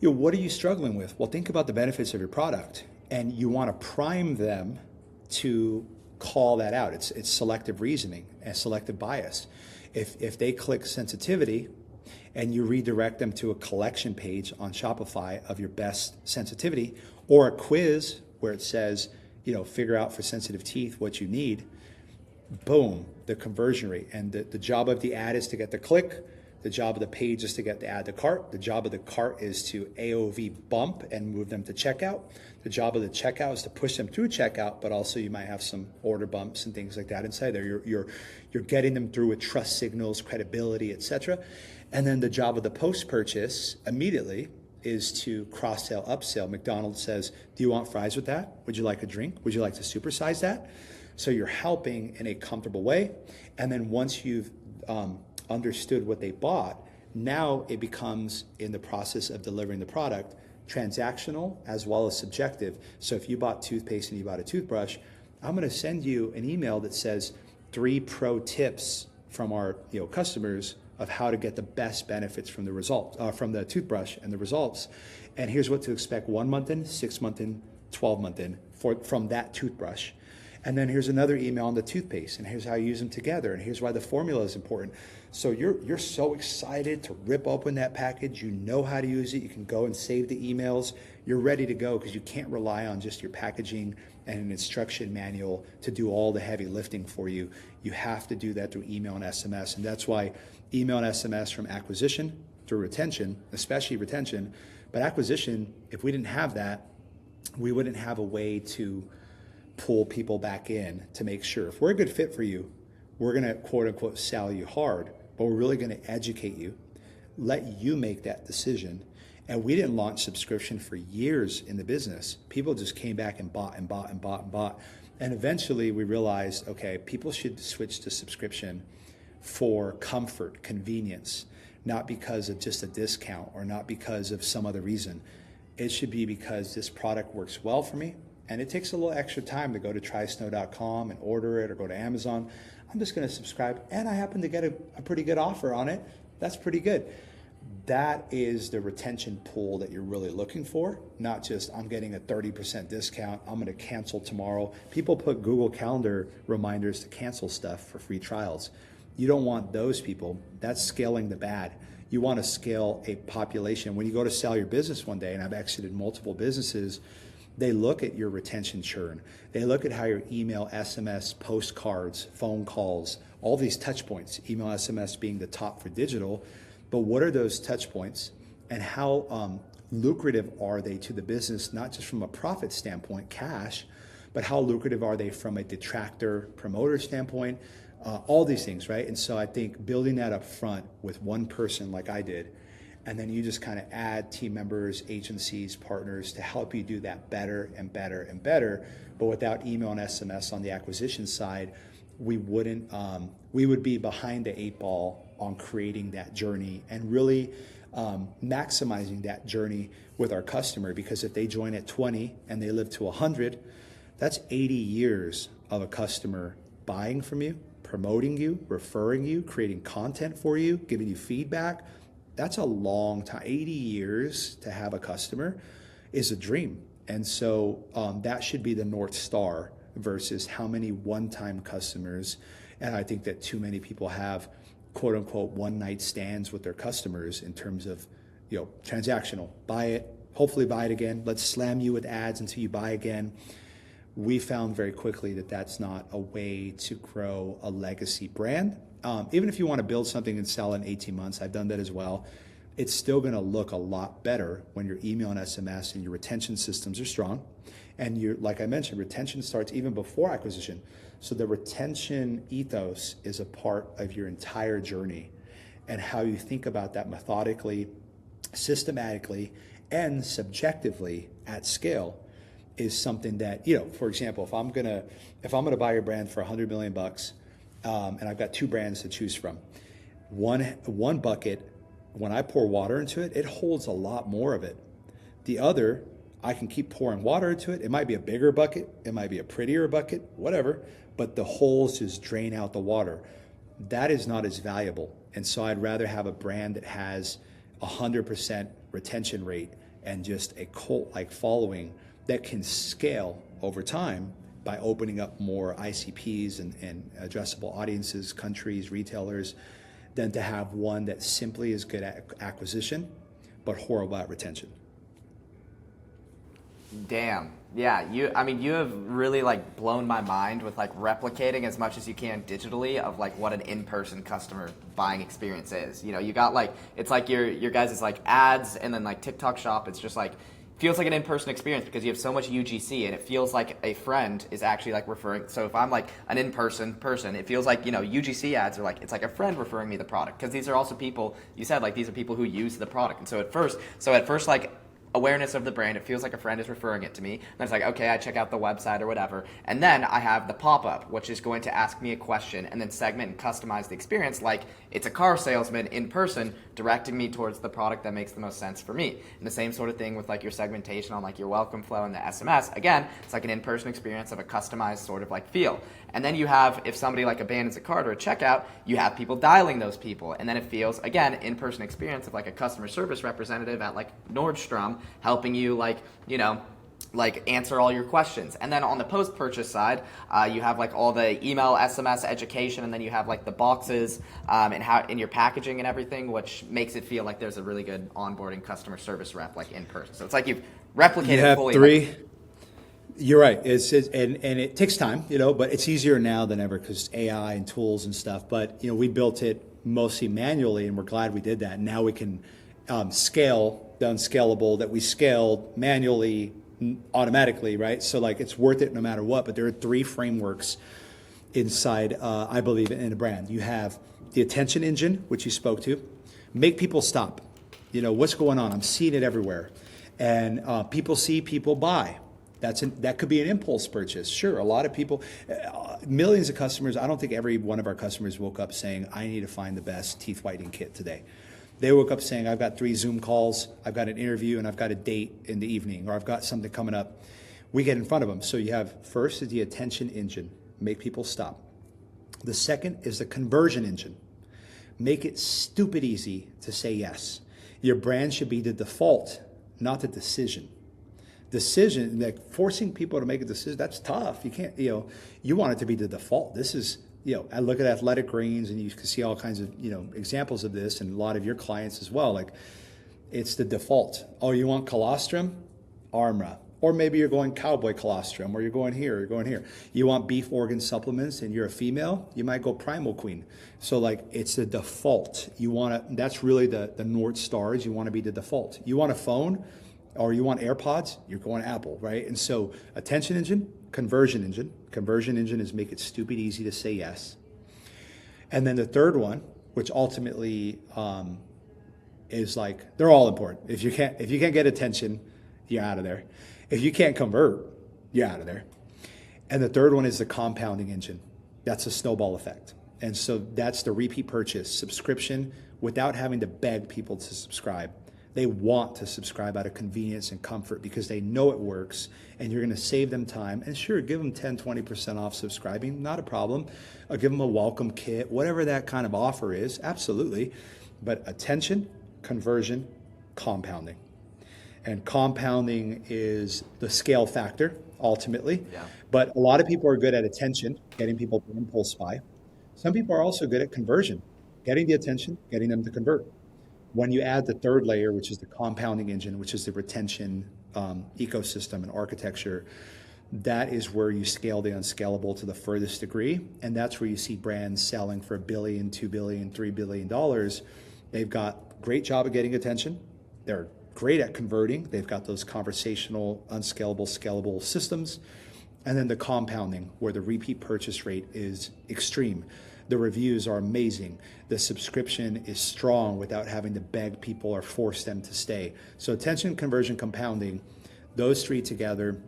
what are you struggling with? Well, think about the benefits of your product, and you want to prime them to call that out. It's selective reasoning and selective bias. If they click sensitivity, and you redirect them to a collection page on Shopify of your best sensitivity, or a quiz where it says, figure out for sensitive teeth what you need, boom, the conversion rate. And the job of the ad is to get the click. The job of the page is to get the ad to cart. The job of the cart is to AOV bump and move them to checkout. The job of the checkout is to push them through checkout, but also you might have some order bumps and things like that inside there. You're getting them through with trust signals, credibility, etc. And then the job of the post-purchase immediately is to cross-sell, upsell. McDonald's says, do you want fries with that? Would you like a drink? Would you like to supersize that? So you're helping in a comfortable way. And then once you've understood what they bought, now it becomes, in the process of delivering the product, transactional as well as subjective. So if you bought toothpaste and you bought a toothbrush, I'm going to send you an email that says 3 pro tips from our customers of how to get the best benefits from the results from the toothbrush and the results. And here's what to expect 1 month in, 6 month in, 12 month in from that toothbrush. And then here's another email on the toothpaste, and here's how you use them together, and here's why the formula is important. So you're so excited to rip open that package. You know how to use it. You can go and save the emails. You're ready to go because you can't rely on just your packaging and an instruction manual to do all the heavy lifting for you. You have to do that through email and SMS, and that's why email and SMS from acquisition through retention, especially retention. But acquisition, if we didn't have that, we wouldn't have a way to pull people back in to make sure if we're a good fit for you, we're going to quote unquote sell you hard, but we're really going to educate you, let you make that decision. And we didn't launch subscription for years in the business. People just came back and bought and bought and bought and bought. And eventually we realized, okay, people should switch to subscription for comfort, convenience, not because of just a discount or not because of some other reason. It should be because this product works well for me. And it takes a little extra time to go to trysnow.com and order it or go to Amazon. I'm just going to subscribe, and I happen to get a pretty good offer on it. That's pretty good. That is the retention pool that you're really looking for, not just I'm getting a 30% discount, I'm going to cancel tomorrow. People put Google Calendar reminders to cancel stuff for free trials. You don't want those people. That's scaling the bad. You want to scale a population. When you go to sell your business one day, and I've exited multiple businesses, they look at your retention churn. They look at how your email, SMS, postcards, phone calls, all these touch points, email, SMS being the top for digital. But what are those touch points and how lucrative are they to the business, not just from a profit standpoint, cash, but how lucrative are they from a detractor, promoter standpoint, all these things, right? And so I think building that up front with one person like I did, and then you just kind of add team members, agencies, partners to help you do that better and better and better. But without email and SMS on the acquisition side, we would be behind the 8 ball on creating that journey and really maximizing that journey with our customer. Because if they join at 20 and they live to 100, that's 80 years of a customer buying from you, promoting you, referring you, creating content for you, giving you feedback. That's a long time. 80 years to have a customer is a dream. And so that should be the North Star versus how many one-time customers. And I think that too many people have quote unquote one-night stands with their customers in terms of, transactional. Buy it, hopefully buy it again. Let's slam you with ads until you buy again. We found very quickly that that's not a way to grow a legacy brand. Even if you want to build something and sell in 18 months, I've done that as well. It's still going to look a lot better when your email and SMS and your retention systems are strong. And like I mentioned, retention starts even before acquisition. So the retention ethos is a part of your entire journey, and how you think about that methodically, systematically, and subjectively at scale is something that, for example, if I'm gonna buy your brand for $100 million, and I've got 2 brands to choose from. One bucket, when I pour water into it, it holds a lot more of it. The other, I can keep pouring water into it. It might be a bigger bucket, it might be a prettier bucket, whatever, but the holes just drain out the water. That is not as valuable. And so I'd rather have a brand that has 100% retention rate and just a cult-like following that can scale over time by opening up more ICPs and addressable audiences, countries, retailers. than to have one that simply is good at acquisition, but horrible at retention. Damn. Yeah, you have really like blown my mind with like replicating as much as you can digitally of like what an in-person customer buying experience is. You know, you got like, it's like your guys' like ads and then like TikTok shop. It's just like, feels like an in-person experience because you have so much UGC and it feels like a friend is actually like referring. So if I'm like an in-person person, it feels like, you know, UGC ads are like, it's like a friend referring me the product because these are also people, you said like these are people who use the product. And so at first like, awareness of the brand, it feels like a friend is referring it to me. And it's like, okay, I check out the website or whatever. And then I have the pop-up, which is going to ask me a question and then segment and customize the experience like it's a car salesman in person directing me towards the product that makes the most sense for me. And the same sort of thing with like your segmentation on like your welcome flow and the SMS. Again, it's like an in-person experience of a customized sort of like feel. And then you have, if somebody like abandons a cart or a checkout, you have people dialing those people. And then it feels, again, in-person experience of like a customer service representative at like Nordstrom helping you like, you know, like answer all your questions. And then on the post-purchase side, you have like all the email, SMS, education, and then you have like the boxes and how in your packaging and everything, which makes it feel like there's a really good onboarding customer service rep like in person. So it's like you've replicated You have fully. three. You're right. And it takes time, you know, but it's easier now than ever because AI and tools and stuff. But, you know, we built it mostly manually and we're glad we did that. Now we can scale the unscalable that we scaled manually automatically, right? So like it's worth it no matter what. But there are three frameworks inside, I believe, in a brand. You have the attention engine, which you spoke to. Make people stop. You know, what's going on? I'm seeing it everywhere. And people see, people buy. That could be an impulse purchase. Sure, a lot of people, millions of customers, I don't think every one of our customers woke up saying, I need to find the best teeth whitening kit today. They woke up saying, I've got 3 Zoom calls, I've got an interview, and I've got a date in the evening, or I've got something coming up. We get in front of them. So you have, first is the attention engine, make people stop. The second is the conversion engine. Make it stupid easy to say yes. Your brand should be the default, not the decision. Decision, like forcing people to make a decision, that's tough. You can't, you know, you want it to be the default. This is, you know, I look at Athletic Greens and you can see all kinds of, you know, examples of this and a lot of your clients as well. Like it's the default. Oh, you want colostrum? Armra. Or maybe you're going cowboy colostrum, or you're going here, or you're going here. You want beef organ supplements and you're a female, you might go Primal Queen. So like it's the default. You want to, that's really the North Stars. You want to be the default. You want a phone, or you want AirPods, you're going Apple, right? And so attention engine, conversion engine. Conversion engine is make it stupid easy to say yes. And then the third one, which ultimately is like, they're all important. If you can't get attention, you're out of there. If you can't convert, you're out of there. And the third one is the compounding engine. That's a snowball effect. And so that's the repeat purchase, subscription, without having to beg people to subscribe. They want to subscribe out of convenience and comfort because they know it works and you're going to save them time. And sure, give them 10, 20% off subscribing, not a problem. Or give them a welcome kit, whatever that kind of offer is, absolutely. But attention, conversion, compounding. And compounding is the scale factor, ultimately. Yeah. But a lot of people are good at attention, getting people to impulse buy. Some people are also good at conversion, getting the attention, getting them to convert. When you add the third layer, which is the compounding engine, which is the retention ecosystem and architecture, that is where you scale the unscalable to the furthest degree. And that's where you see brands selling for $1 billion, $2 billion, $3 billion. They've got great job of getting attention. They're great at converting. They've got those conversational, unscalable, scalable systems. And then the compounding, where the repeat purchase rate is extreme. The reviews are amazing. The subscription is strong without having to beg people or force them to stay. So attention, conversion, compounding, those three together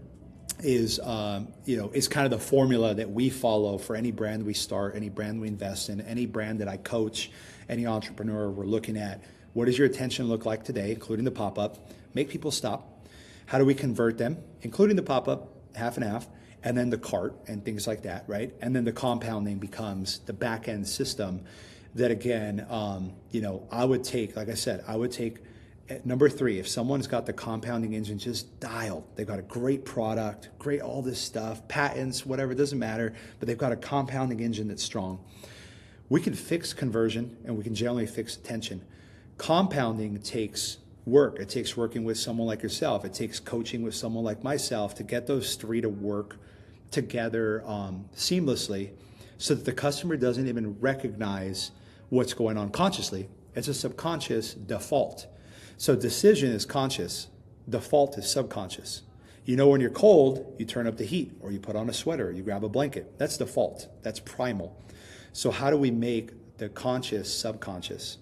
is is kind of the formula that we follow for any brand we start, any brand we invest in, any brand that I coach, any entrepreneur we're looking at. What does your attention look like today, including the pop-up? Make people stop. How do we convert them, including the pop-up, half and half? And then the cart and things like that, right? And then the compounding becomes the back end system that again, I would take, like I said, at number 3, if someone's got the compounding engine just dialed, they've got a great product, great all this stuff, patents, whatever, it doesn't matter, but they've got a compounding engine that's strong. we can fix conversion and we can generally fix attention. Compounding takes work. It takes working with someone like yourself. It takes coaching with someone like myself to get those three to work together seamlessly so that the customer doesn't even recognize what's going on consciously. It's a subconscious default. So decision is conscious, default is subconscious. You know when you're cold, you turn up the heat, or you put on a sweater, or you grab a blanket. That's default, that's primal. So how do we make the conscious subconscious?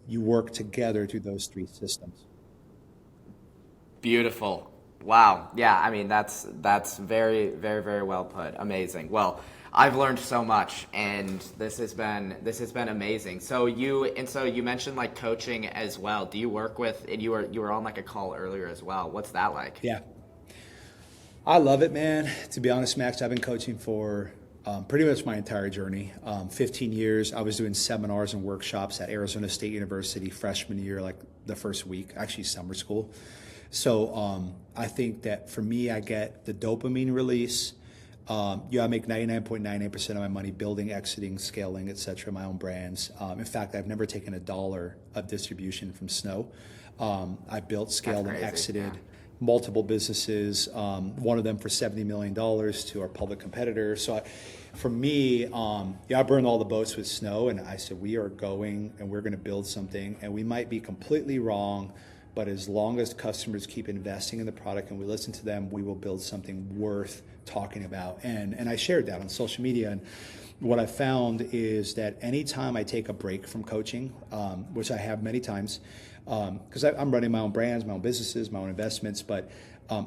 You work together through those three systems. Beautiful. Wow. Yeah, I mean, that's very, very, very well put. Amazing. Well, I've learned so much, and this has been amazing. So you mentioned like coaching as well. Do you work with, and you were on like a call earlier as well. What's that like? Yeah. I love it, man. To be honest, Max, I've been coaching for pretty much my entire journey. 15 years. I was doing seminars and workshops at Arizona State University freshman year, like the first week, actually summer school. So I think that for me, I get the dopamine release. I make 99.98% of my money building, exiting, scaling, et cetera, my own brands. In fact, I've never taken $1 of distribution from Snow. I built, scaled, and exited multiple businesses, one of them for $70 million to our public competitor. So for me, I burned all the boats with Snow, and I said, we are going and we're going to build something, and we might be completely wrong, but as long as customers keep investing in the product and we listen to them, we will build something worth talking about. And I shared that on social media. And what I found is that anytime I take a break from coaching, which I have many times, because I'm running my own brands, my own businesses, my own investments, but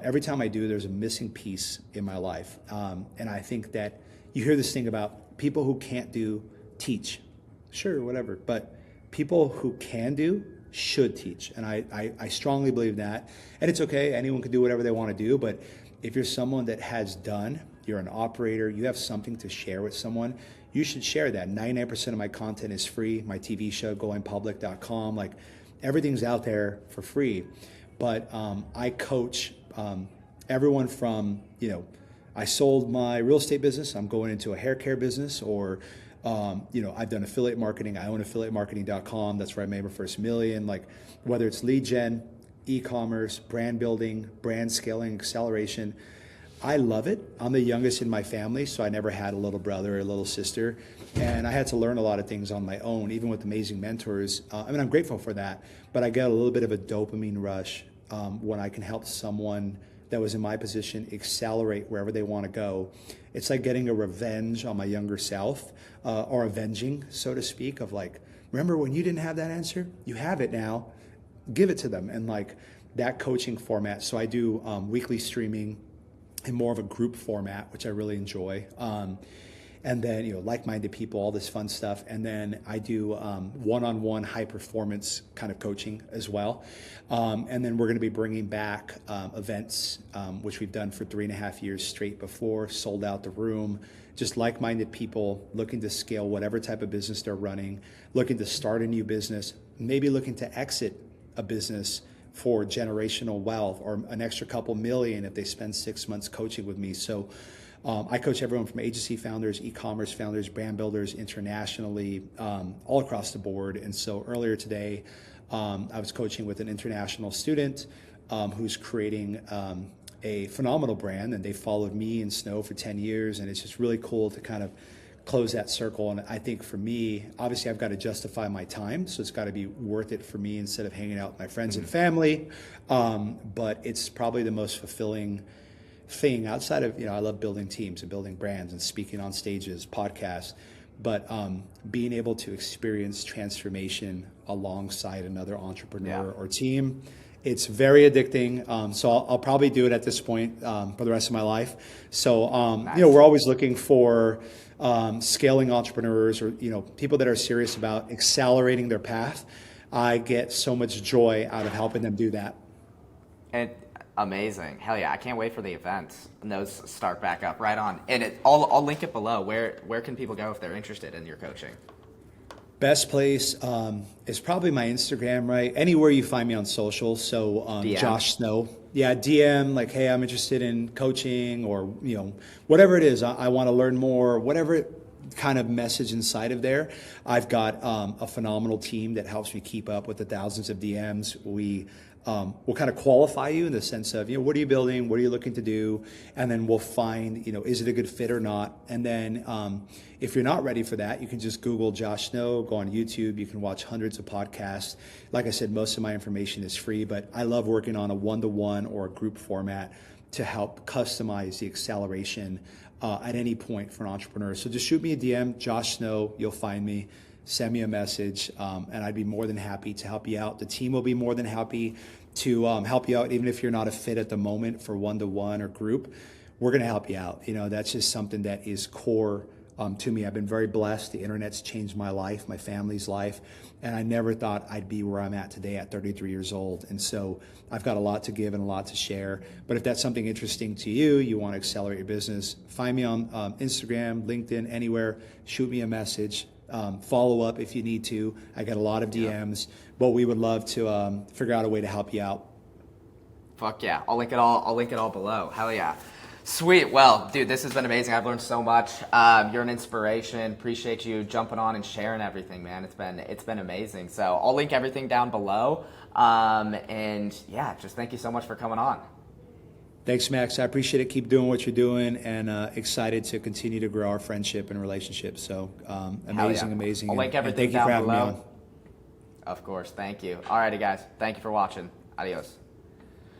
every time I do, there's a missing piece in my life. And I think that you hear this thing about people who can't do, teach. Sure, whatever. But people who can do, should teach. And I strongly believe that. And it's okay, anyone can do whatever they want to do, but if you're someone that has done, you're an operator, you have something to share with someone, you should share that. 99% of my content is free. My TV show, goingpublic.com, like everything's out there for free. But I coach everyone from, I sold my real estate business, I'm going into a hair care business, or I've done affiliate marketing. I own affiliatemarketing.com. That's where I made my first million. Like whether it's lead gen, e-commerce, brand building, brand scaling, acceleration, I love it. I'm the youngest in my family, so I never had a little brother or a little sister. And I had to learn a lot of things on my own, even with amazing mentors. I'm grateful for that, but I get a little bit of a dopamine rush when I can help someone that was in my position accelerate wherever they want to go. It's like getting a revenge on my younger self, or avenging, so to speak, of like, remember when you didn't have that answer? You have it now. Give it to them. And like that coaching format. So I do weekly streaming in more of a group format, which I really enjoy. And then, like-minded people, all this fun stuff. And then I do one-on-one high-performance kind of coaching as well. And then we're going to be bringing back events, which we've done for 3.5 years straight before, sold out the room. Just like-minded people looking to scale whatever type of business they're running, looking to start a new business, maybe looking to exit a business for generational wealth or an extra couple million if they spend 6 months coaching with me. So I coach everyone from agency founders, e-commerce founders, brand builders internationally, all across the board. And so earlier today, I was coaching with an international student who's creating a phenomenal brand, and they followed me and Snow for 10 years. And it's just really cool to kind of close that circle. And I think for me, obviously I've got to justify my time. So it's got to be worth it for me instead of hanging out with my friends and family. But it's probably the most fulfilling thing outside of, I love building teams and building brands and speaking on stages, podcasts, but being able to experience transformation alongside another entrepreneur or team, it's very addicting. So I'll probably do it at this point for the rest of my life. So, Nice. We're always looking for scaling entrepreneurs or, people that are serious about accelerating their path. I get so much joy out of helping them do that. And amazing. Hell yeah. I can't wait for the events. And those start back up right on. And I'll link it below. Where can people go if they're interested in your coaching? Best place is probably my Instagram, right? Anywhere you find me on social. So DM. Josh Snow. Yeah, DM, like, hey, I'm interested in coaching or, whatever it is. I want to learn more, whatever. kind of message inside of there. I've got a phenomenal team that helps me keep up with the thousands of DMs. We'll kind of qualify you in the sense of, what are you building? What are you looking to do? And then we'll find, is it a good fit or not? And then if you're not ready for that, you can just Google Josh Snow, go on YouTube. You can watch hundreds of podcasts. Like I said, most of my information is free, but I love working on a one-to-one or a group format to help customize the acceleration at any point for an entrepreneur. So just shoot me a DM, Josh Snow, you'll find me. Send me a message, and I'd be more than happy to help you out. The team will be more than happy to help you out, even if you're not a fit at the moment for one-to-one or group. We're going to help you out. That's just something that is core to me. I've been very blessed. The internet's changed my life, my family's life, and I never thought I'd be where I'm at today at 33 years old. And so I've got a lot to give and a lot to share. But if that's something interesting to you, you want to accelerate your business, find me on Instagram, LinkedIn, anywhere. Shoot me a message. Follow up if you need to. I got a lot of DMs, but we would love to figure out a way to help you out. Fuck yeah. I'll link it all below. Hell yeah. Sweet. Well, dude, this has been amazing. I've learned so much. You're an inspiration. Appreciate you jumping on and sharing everything, man. It's been amazing. So I'll link everything down below. And yeah, just thank you so much for coming on. Thanks, Max. I appreciate it. Keep doing what you're doing, and excited to continue to grow our friendship and relationship. So amazing, yeah. amazing. I'll link everything thank you for down having below. me on. Of course. Thank you. Alrighty, guys. Thank you for watching. Adios.